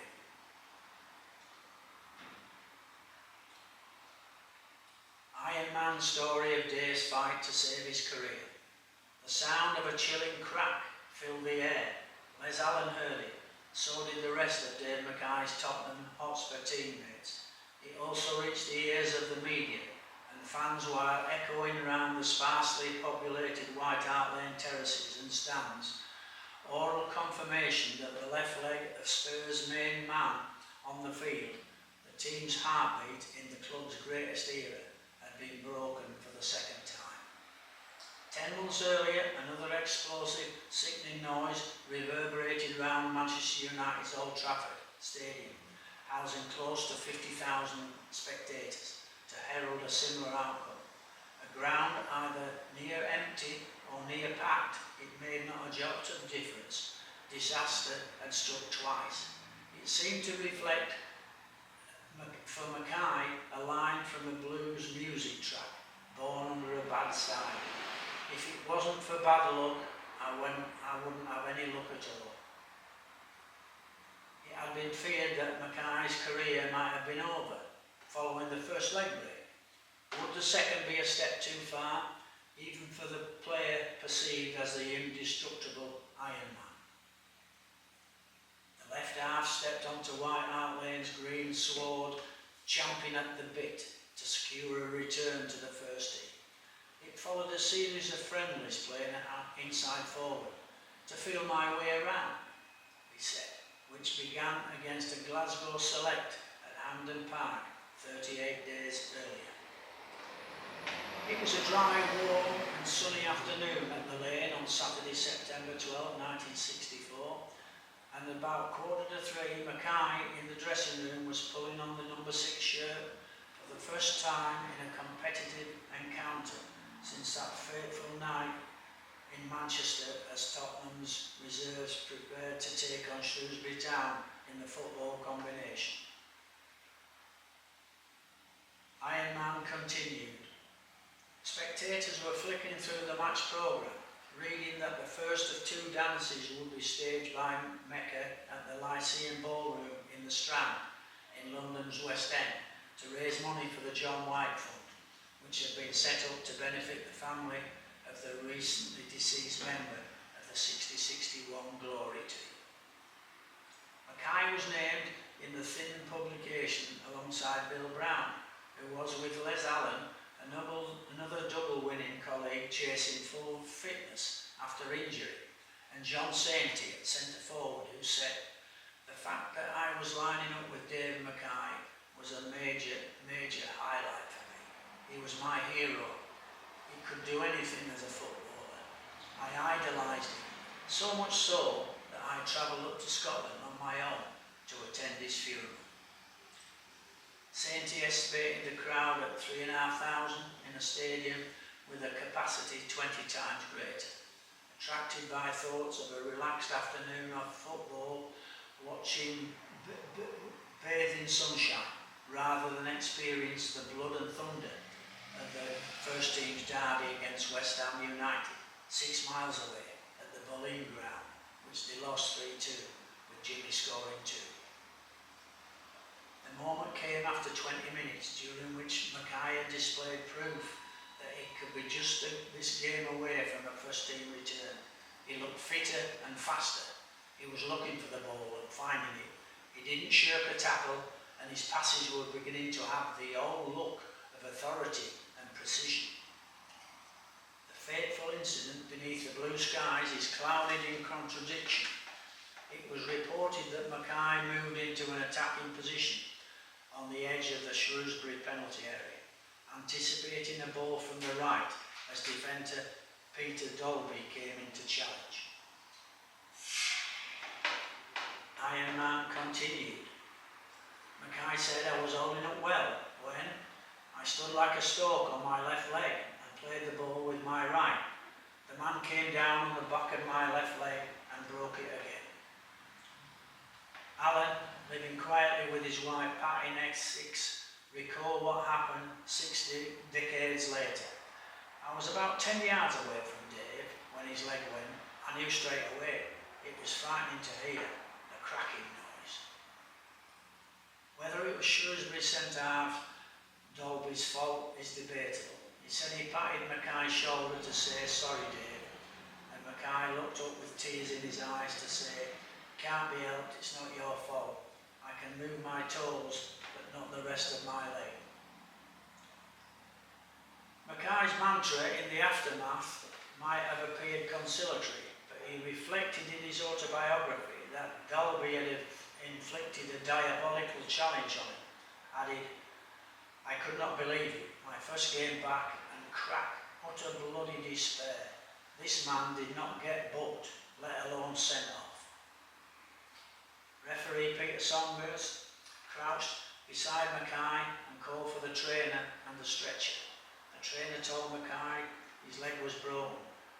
Iron Man story of Dave's fight to save his career. The sound of a chilling crack filled the air. Les Allen heard it. So did the rest of Dave Mackay's Tottenham Hotspur teammates. It also reached the ears of the media, and fans while echoing around the sparsely populated White Hart Lane terraces and stands, oral confirmation that the left leg of Spurs' main man on the field, the team's heartbeat in the club's greatest era, had been broken for the second time. 10 months earlier, another explosive, sickening noise reverberated round Manchester United's Old Trafford Stadium, housing close to 50,000 spectators, to herald a similar outcome. A ground either near empty or near packed, it made not a jot of difference. Disaster had struck twice. It seemed to reflect, for Mackay, a line from a blues music track, born under a bad sign. If it wasn't for bad luck, I wouldn't have any luck at all. It had been feared that Mackay's career might have been over following the first leg break. Would the second be a step too far, even for the player perceived as the indestructible Iron Man? The left half stepped onto White Hart Lane's green sward, champing at the bit to secure a return to the first team. It followed a series of friendlies playing inside forward, to feel my way around, he said, which began against a Glasgow select at Hampden Park 38 days earlier. It was a dry, warm and sunny afternoon at the Lane on Saturday, September 12, 1964, and about 2:45, Mackay in the dressing room was pulling on the number 6 shirt for the first time in a competitive encounter since that fateful night in Manchester as Tottenham's reserves prepared to take on Shrewsbury Town in the football combination. Iron Man continued. Spectators were flicking through the match programme, reading that the first of 2 dances would be staged by Mackay at the Lyceum Ballroom in the Strand in London's West End to raise money for the John White Fund, which had been set up to benefit the family of the recently deceased member of the 60-61 Glory team. Mackay was named in the thin publication alongside Bill Brown, who was with Les Allen, another double-winning colleague chasing full fitness after injury, and John Sainty at centre forward, who set The fact that I was lining up with Dave Mackay was a major highlight for me. He was my hero. He could do anything as a footballer. I idolised him, so much so that I travelled up to Scotland on my own to attend his funeral. Sainty estimated the crowd at 3,500 in a stadium with a capacity 20 times greater, attracted by thoughts of a relaxed afternoon of football, watching bathing sunshine, rather than experience the blood and thunder of the first team's derby against West Ham United, 6 miles away at the Boleyn ground, which they lost 3-2, with Jimmy scoring 2. The moment came after 20 minutes, during which Mackay had displayed proof that he could be just this game away from a first team return. He looked fitter and faster. He was looking for the ball and finding it. He didn't shirk a tackle, and his passes were beginning to have the old look of authority and precision. The fateful incident beneath the blue skies is clouded in contradiction. It was reported that Mackay moved into an attacking position on the edge of the Shrewsbury penalty area, anticipating a ball from the right as defender Peter Dolby came into challenge. Iron Man continued. Mackay said I was holding up well when I stood like a stork on my left leg and played the ball with my right. The man came down on the back of my left leg and broke it again. Alan, living quietly with his wife Pat in Essex, recalled what happened 60 decades later. I was about 10 yards away from Dave when his leg went. I knew straight away. It was frightening to hear the cracking noise. Whether it was Shrewsbury centre-half Dolby's fault is debatable. He said he patted Mackay's shoulder to say, "Sorry, Dave," and Mackay looked up with tears in his eyes to say, "Can't be helped, it's not your fault. I can move my toes, but not the rest of my leg." Mackay's mantra in the aftermath might have appeared conciliatory, but he reflected in his autobiography that Dolby had inflicted a diabolical challenge on him, added, "I could not believe it. My first game back, and crack, utter bloody despair. This man did not get booked, let alone sent off." Referee Peter Songhurst crouched beside Mackay and called for the trainer and the stretcher. The trainer told Mackay his leg was broken,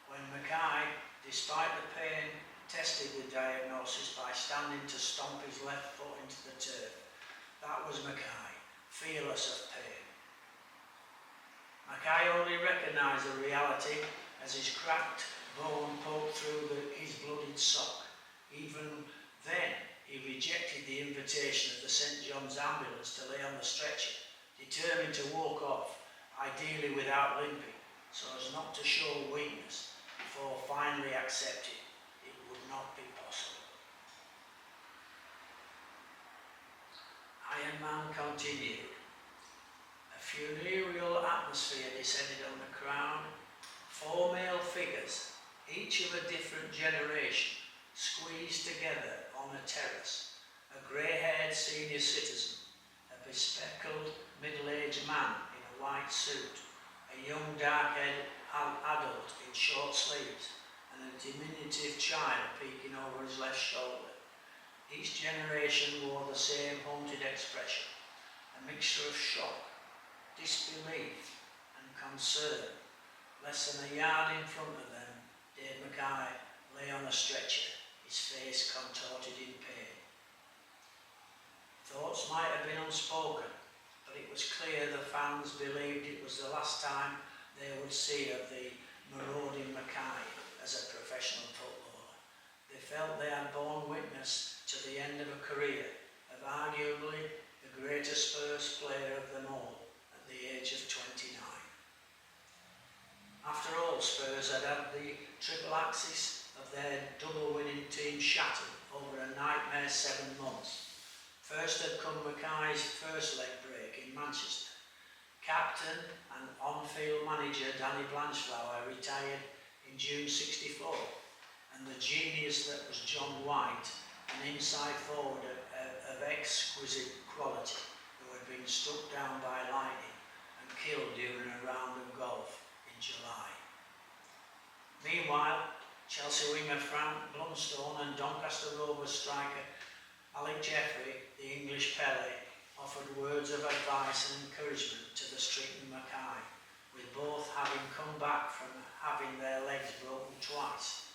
when Mackay, despite the pain, tested the diagnosis by standing to stomp his left foot into the turf. That was Mackay, fearless of pain. Mackay only recognised the reality as his cracked bone poked through his bloodied sock. Even then, he rejected the invitation of the St John's ambulance to lay on the stretcher, determined to walk off, ideally without limping, so as not to show weakness, before finally accepting it would not be possible. Iron Man continued. A funereal atmosphere descended on the crowd. 4 male figures, each of a different generation, squeezed together on a terrace. A grey-haired senior citizen, a bespectacled middle-aged man in a white suit, a young dark-haired adult in short sleeves, and a diminutive child peeking over his left shoulder. Each generation wore the same haunted expression, a mixture of shock, disbelief and concern. Less than a yard in front of them, Dave Mackay lay on a stretcher, his face contorted in pain. Thoughts might have been unspoken, but it was clear the fans believed it was the last time they would see of the marauding Mackay as a professional footballer. They felt they had borne witness to the end of a career of arguably the greatest Spurs player of them all at the age of 29. After all, Spurs had had the triple axis of their double winning team shattered over a nightmare 7 months. First had come Mackay's first leg break in Manchester. Captain and on-field manager Danny Blanchflower retired in June '64, and the genius that was John White an inside forward of exquisite quality who had been struck down by lightning and killed during a round of golf in July. Meanwhile, Chelsea winger Frank Blunstone and Doncaster Rovers striker Alec Jeffrey, the English Pele, offered words of advice and encouragement to the stricken Mackay, with both having come back from having their legs broken twice.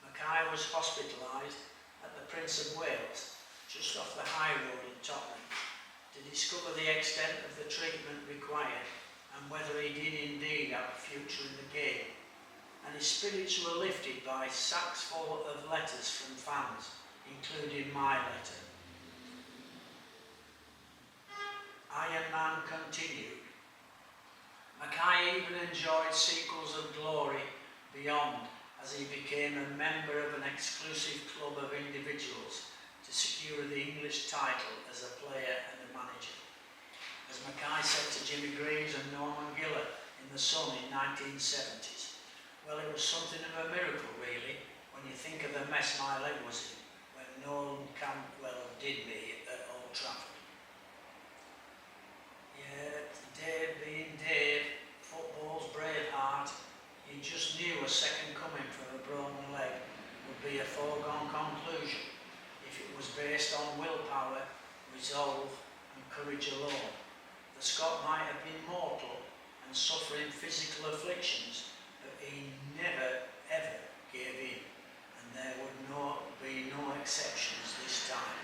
Mackay was hospitalised at the Prince of Wales, just off the high road in Tottenham, to discover the extent of the treatment required and whether he did indeed have a future in the game. And his spirits were lifted by sacks full of letters from fans, including my letter. Iron Man continued. Mackay even enjoyed sequels of glory beyond as he became a member of an exclusive club of individuals to secure the English title as a player and a manager. As Mackay said to Jimmy Greaves and Norman Giller in The Sun in 1970s, well, it was something of a miracle really when you think of the mess my leg was in when Nolan Campbell did me at Old Trafford. Yeah, Dave being Dave, football's Braveheart, he just knew a second coming for a broken leg would be a foregone conclusion if it was based on willpower, resolve and courage alone. The Scot might have been mortal and suffering physical afflictions, but he never ever gave in, and there would be no exceptions this time.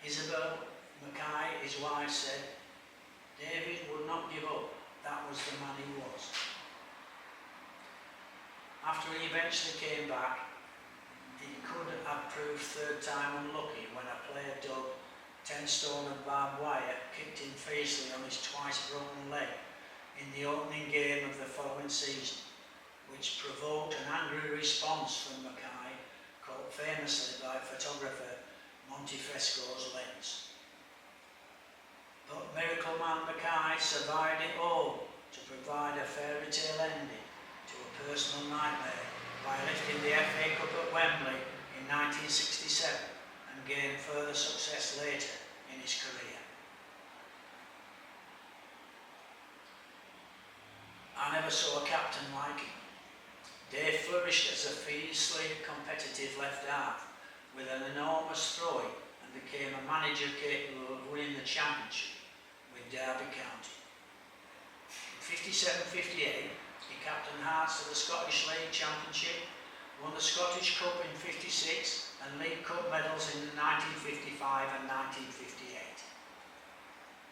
Isabel Mackay, his wife, said, David would not give up, that was the man he was. After he eventually came back, he could have proved third time unlucky when a player dug 10 stone of barbed wire kicked him fiercely on his twice broken leg in the opening game of the following season, which provoked an angry response from Mackay, caught famously by photographer Monty Fresco's lens. But Miracle Man Mackay survived it all to provide a fairy tale ending to a personal nightmare by lifting the FA Cup at Wembley in 1967 and gained further success later in his career. I never saw a captain like him. Dave flourished as a fiercely competitive left half with an enormous throwing and became a manager capable of winning the championship with Derby County. In 57-58, he captained Hearts to the Scottish League Championship, won the Scottish Cup in 56 and League Cup medals in 1955 and 1958.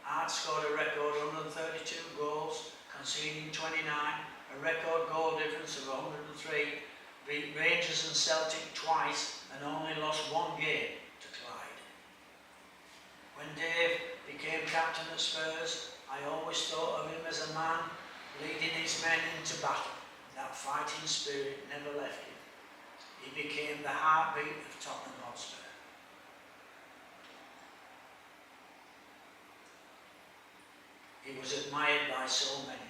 Hearts scored a record 132 goals, conceding 29, a record goal difference of 103, beat Rangers and Celtic twice and only lost one game to Clyde. When Dave became captain at Spurs, I always thought of him as a man leading his men into battle. That fighting spirit never left him. He became the heartbeat of Tottenham Hotspur. He was admired by so many.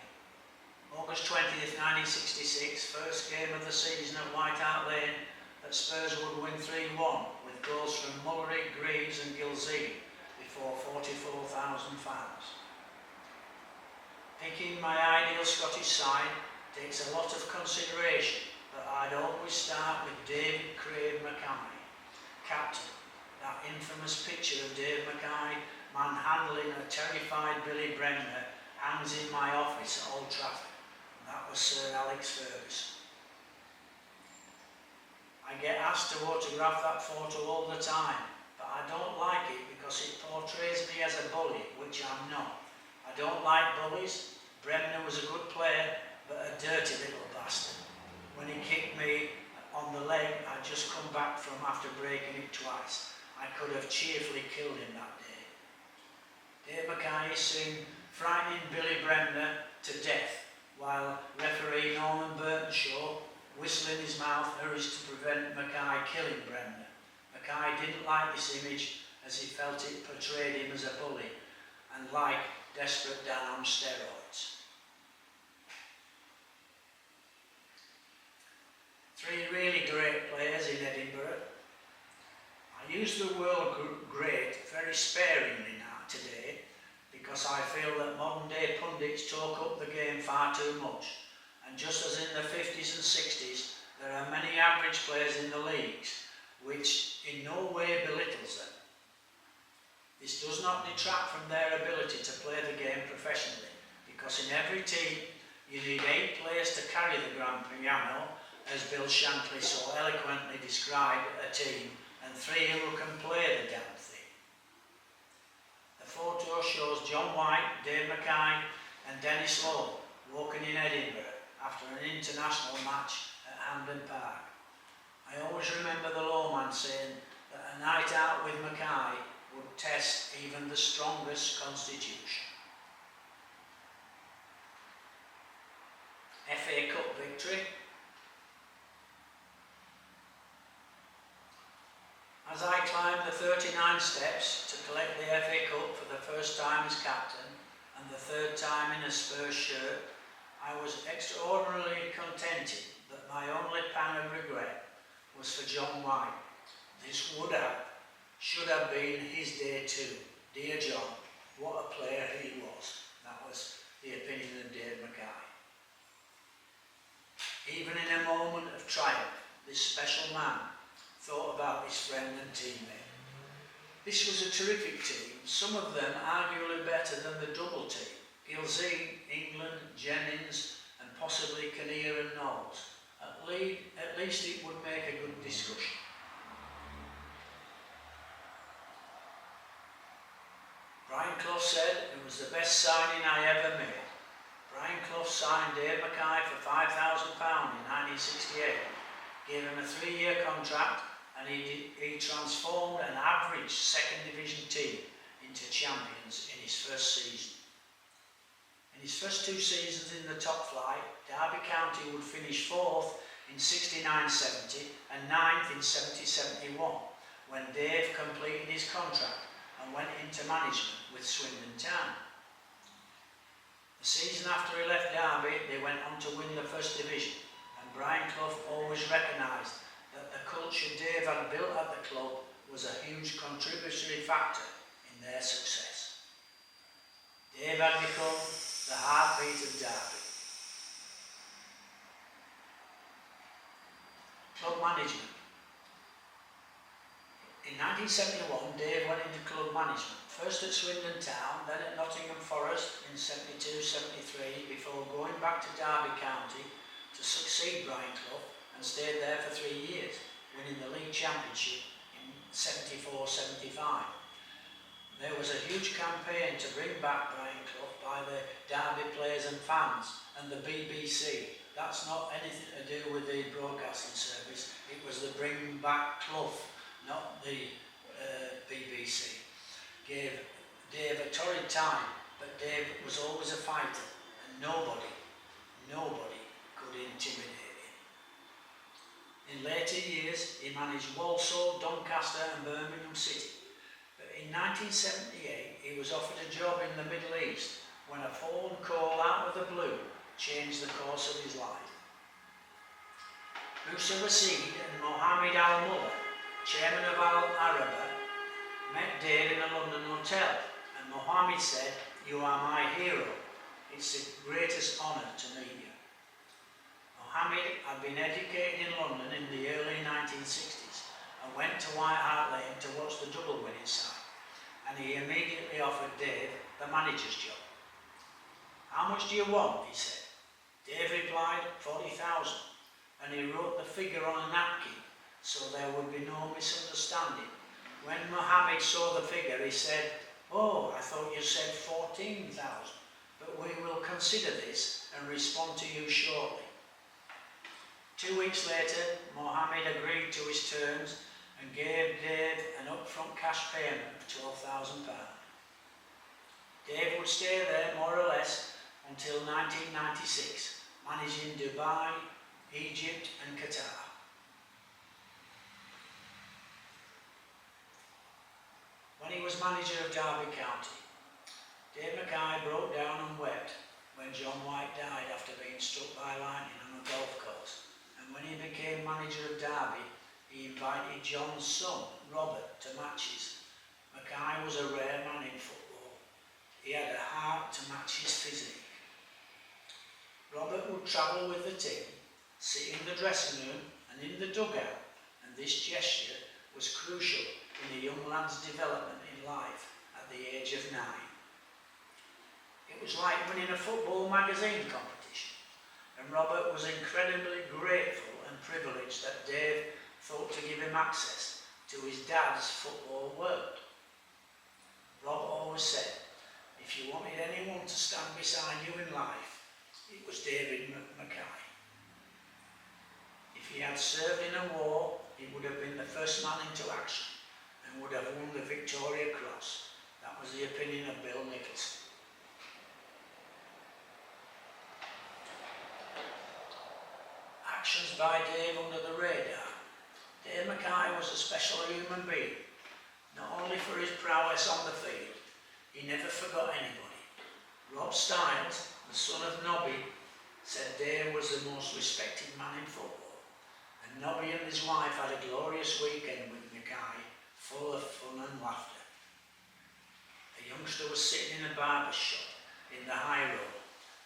August 20th, 1966, first game of the season at White Hart Lane, that Spurs would win 3-1 with goals from Mullery, Greaves and Gilzean before 44,000 fans. Picking my ideal Scottish side takes a lot of consideration, but I'd always start with David Craig Mackay, captain. That infamous picture of Dave Mackay manhandling a terrified Billy Bremner hangs in my office at Old Trafford. That was Sir Alex Ferguson. I get asked to autograph that photo all the time, but I don't like it because it portrays me as a bully, which I'm not. I don't like bullies. Bremner was a good player, but a dirty little bastard. When he kicked me on the leg, I'd just come back from after breaking it twice. I could have cheerfully killed him that day. Dave Mackay is seen frightening Billy Bremner to death, while referee Norman Burtonshaw, whistling his mouth, hurries to prevent Mackay killing Bremner. Mackay didn't like this image as he felt it portrayed him as a bully and like Desperate Dan on steroids. Three really great players in Eddie use the word great very sparingly now today, because I feel that modern day pundits talk up the game far too much. And just as in the 50s and 60s, there are many average players in the leagues, which in no way belittles them. This does not detract from their ability to play the game professionally, because in every team you need 8 players to carry the grand piano, as Bill Shankly so eloquently described a team, and 3 who can play the damn thing. The photo shows John White, Dave Mackay and Dennis Lowe walking in Edinburgh after an international match at Hampden Park. I always remember the Lowe man saying that a night out with Mackay would test even the strongest constitution. FA Cup victory. As I climbed the 39 steps to collect the FA Cup for the first time as captain and the 3rd time in a Spurs shirt, I was extraordinarily contented that my only pang of regret was for John White. This should have been his day too. Dear John, what a player he was. That was the opinion of Dave Mackay. Even in a moment of triumph, this special man thought about his friend and teammate. This was a terrific team, some of them arguably better than the double team. Gilzine, England, Jennings and possibly Kinnear and Knowles. At least it would make a good discussion. Brian Clough said it was the best signing I ever made. Brian Clough signed Dave Mackay for £5,000 in 1968, gave him a 3-year contract, and he transformed an average 2nd Division team into champions in his first season. In his first 2 seasons in the top flight, Derby County would finish 4th in 69-70 and 9th in 70-71, when Dave completed his contract and went into management with Swindon Town. The season after he left Derby, they went on to win the First Division, and Brian Clough always recognised that the culture Dave had built at the club was a huge contributory factor in their success. Dave had become the heartbeat of Derby. Club management. In 1971, Dave went into club management, first at Swindon Town, then at Nottingham Forest in 72-73, before going back to Derby County to succeed Brian Clough, and stayed there for 3 years, winning the league championship in 74-75. There was a huge campaign to bring back Brian Clough by the Derby players and fans and the BBC. That's not anything to do with the broadcasting service, it was the Bring Back Clough, not the BBC. Gave Dave a torrid time, but Dave was always a fighter, and nobody could intimidate him. In later years, he managed Walsall, Doncaster and Birmingham City. But in 1978, he was offered a job in the Middle East when a phone call out of the blue changed the course of his life. Musa Waseed and Mohammed Al-Mullah, chairman of Al Araba, met Dave in a London hotel, and Mohammed said, "You are my hero. It's the greatest honour to meet you." Mohammed had been educated in London in the early 1960s and went to White Hart Lane to watch the double winning side, and he immediately offered Dave the manager's job. "How much do you want?" he said. Dave replied, 40,000, and he wrote the figure on a napkin so there would be no misunderstanding. When Mohammed saw the figure, he said, "Oh, I thought you said 14,000, but we will consider this and respond to you shortly." 2 weeks later, Mohammed agreed to his terms and gave Dave an upfront cash payment of £12,000. Dave would stay there more or less until 1996, managing Dubai, Egypt and Qatar. When he was manager of Derby County, Dave Mackay broke down and wept when John White died after being struck by lightning on a golf course, and when he became manager of Derby, he invited John's son, Robert to matches. Mackay was a rare man in football. He had a heart to match his physique. Robert would travel with the team, sit in the dressing room and in the dugout, and this gesture was crucial in a young lad's development in life at the age of 9. It was like winning a football magazine competition, and Robert was incredibly grateful and privileged that Dave thought to give him access to his dad's football world. Rob always said, if you wanted anyone to stand beside you in life, it was David Mackay. If he had served in a war, he would have been the first man into action and would have won the Victoria Cross. That was the opinion of Bill Nicholson. Actions by Dave under the radar. Dave Mackay was a special human being, not only for his prowess on the field. He never forgot anybody. Rob Stiles, the son of Nobby, said Dave was the most respected man in football, and Nobby and his wife had a glorious weekend with Mackay, full of fun and laughter. A youngster was sitting in a barber shop in the high road.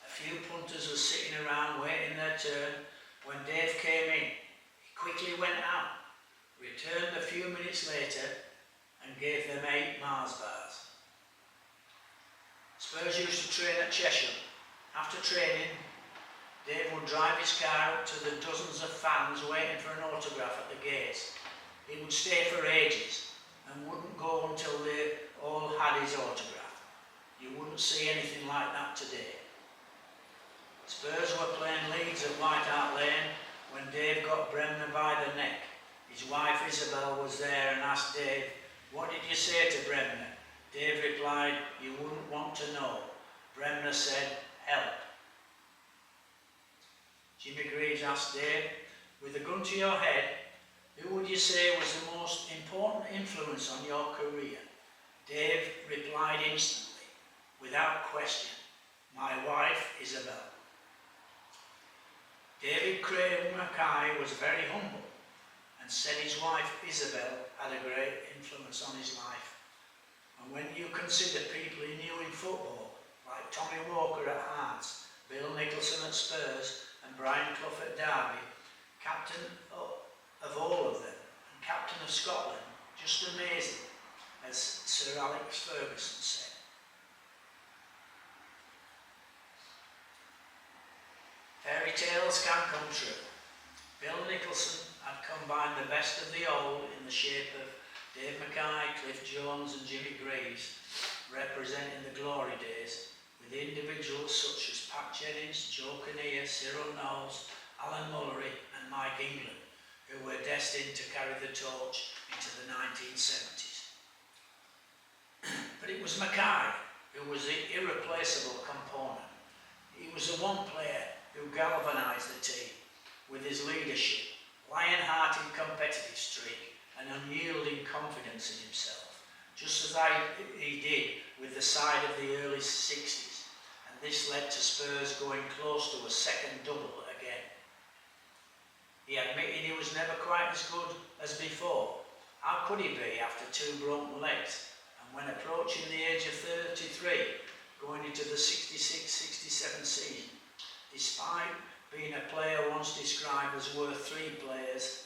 A few punters were sitting around waiting their turn. When Dave came in, he quickly went out, returned a few minutes later and gave them 8 Mars bars. Spurs used to train at Cheshire. After training, Dave would drive his car up to the dozens of fans waiting for an autograph at the gates. He would stay for ages and wouldn't go until they all had his autograph. You wouldn't see anything like that today. Spurs were playing Leeds at White Hart Lane when Dave got Bremner by the neck. His wife Isabel was there and asked Dave, "What did you say to Bremner?" Dave replied, "You wouldn't want to know." Bremner said, "Help." Jimmy Greaves asked Dave, "With a gun to your head, who would you say was the most important influence on your career?" Dave replied instantly, without question, "My wife Isabel." David Craig Mackay was very humble and said his wife Isabel had a great influence on his life. And when you consider people he knew in football, like Tommy Walker at Hearts, Bill Nicholson at Spurs and Brian Clough at Derby, captain of all of them and captain of Scotland, just amazing, as Sir Alex Ferguson said. Fairy tales can come true. Bill Nicholson had combined the best of the old in the shape of Dave Mackay, Cliff Jones and Jimmy Greaves, representing the glory days, with individuals such as Pat Jennings, Joe Kinnear, Cyril Knowles, Alan Mullery and Mike England, who were destined to carry the torch into the 1970s. But it was Mackay who was the irreplaceable component. He was the one player who galvanised the team with his leadership, lion-hearted competitive streak and unyielding confidence in himself, just as he did with the side of the early 60s, and this led to Spurs going close to a second double again. He admitted he was never quite as good as before. How could he be after 2 broken legs? And when approaching the age of 33, going into the 66-67 season, despite being a player once described as worth 3 players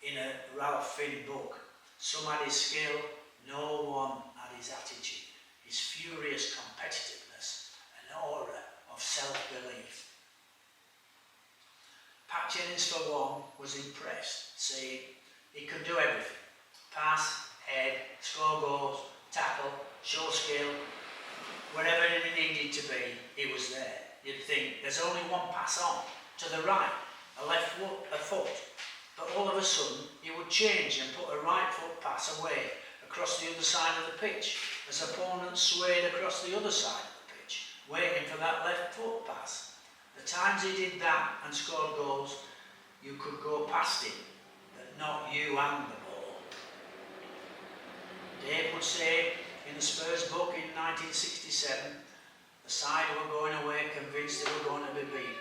in a Ralph Finn book, some had his skill, no one had his attitude, his furious competitiveness, an aura of self-belief. Pat Jennings, for one, was impressed, saying he could do everything: pass, head, score goals, tackle, show skill. Wherever he needed to be, he was there. You'd think there's only one pass on, to the right, a left foot, a foot. But all of a sudden, he would change and put a right foot pass away across the other side of the pitch, as opponents swayed across the other side of the pitch, waiting for that left foot pass. The times he did that and scored goals, you could go past him, but not you and the ball. Dave would say in the Spurs book in 1967, the side were going away convinced they were going to be beat.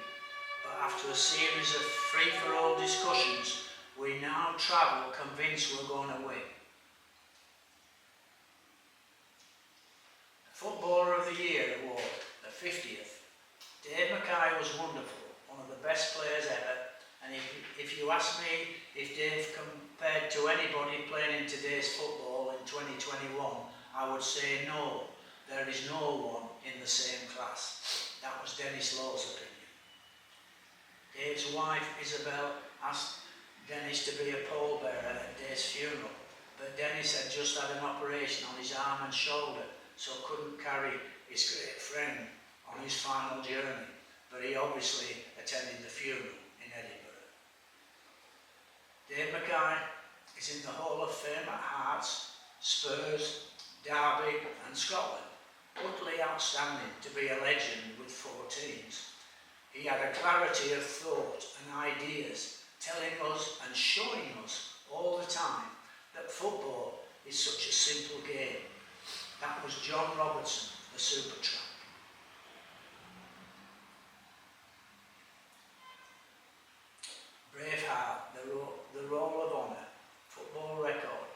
But after a series of free-for-all discussions, we now travel convinced we're going to win. Mackay was wonderful, one of the best players ever, and if you ask me if Dave compared to anybody playing in today's football in 2021, I would say no, there is no one in the same class. That was Dennis Law's opinion. Dave's wife Isabel asked Dennis to be a pallbearer at Dave's funeral, but Dennis had just had an operation on his arm and shoulder, so couldn't carry his great friend on his final journey, but he obviously attended the funeral in Edinburgh. Dave Mackay is in the Hall of Fame at Hearts, Spurs, Derby and Scotland. Utterly outstanding to be a legend with 4 teams. He had a clarity of thought and ideas, telling us and showing us all the time that football is such a simple game. That was John Robertson, the super tramp. Braveheart, the Roll of Honour, football record.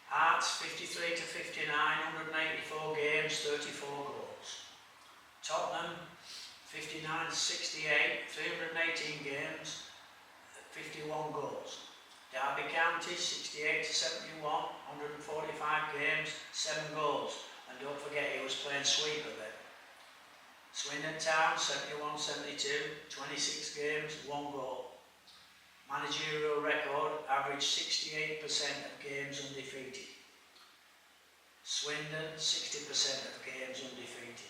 Hearts 53 to 59, 184 games, 34 goals. Tottenham 59 to 68, 318 games, 51 goals. Derby County 68 to 71, 145 games, 7 goals. And don't forget he was playing sweeper then. Swindon Town 71-72, 26 games, 1 goal. Managerial record, average 68% of games undefeated. Swindon, 60% of games undefeated.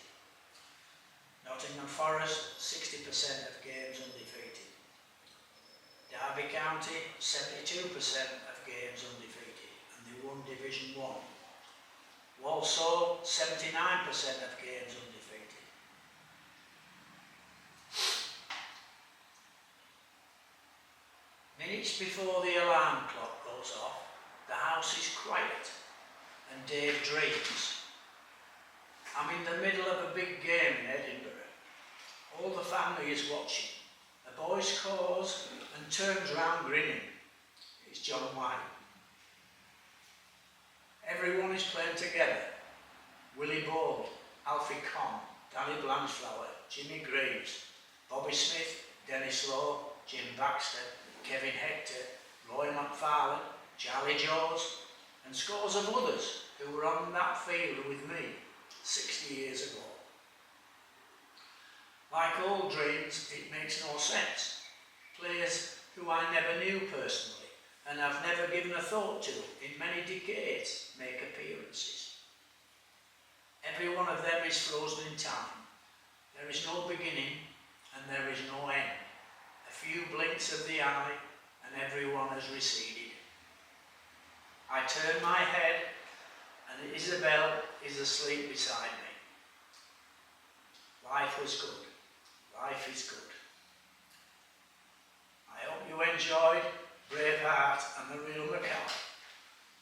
Nottingham Forest, 60% of games undefeated. Derby County, 72% of games undefeated, and they won Division 1. Walsall, 79% of games undefeated. Minutes before the alarm clock goes off, the house is quiet and Dave dreams. I'm in the middle of a big game in Edinburgh. All the family is watching. The boy scores and turns round grinning. It's John White. Everyone is playing together. Willie Ball, Alfie Conn, Danny Blanchflower, Jimmy Greaves, Bobby Smith, Dennis Law, Jim Baxter, Kevin Hector, Roy McFarlane, Charlie Jaws, and scores of others who were on that field with me 60 years ago. Like all dreams, it makes no sense. Players who I never knew personally and have never given a thought to in many decades make appearances. Every one of them is frozen in time. There is no beginning and there is no end. A few blinks of the eye and everyone has receded. I turn my head and Isabel is asleep beside me. Life was good. Life is good. I hope you enjoyed Braveheart and the Real Mackay.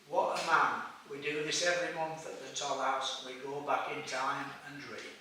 What a man. We do this every month at the Toll House. We go back in time and dream.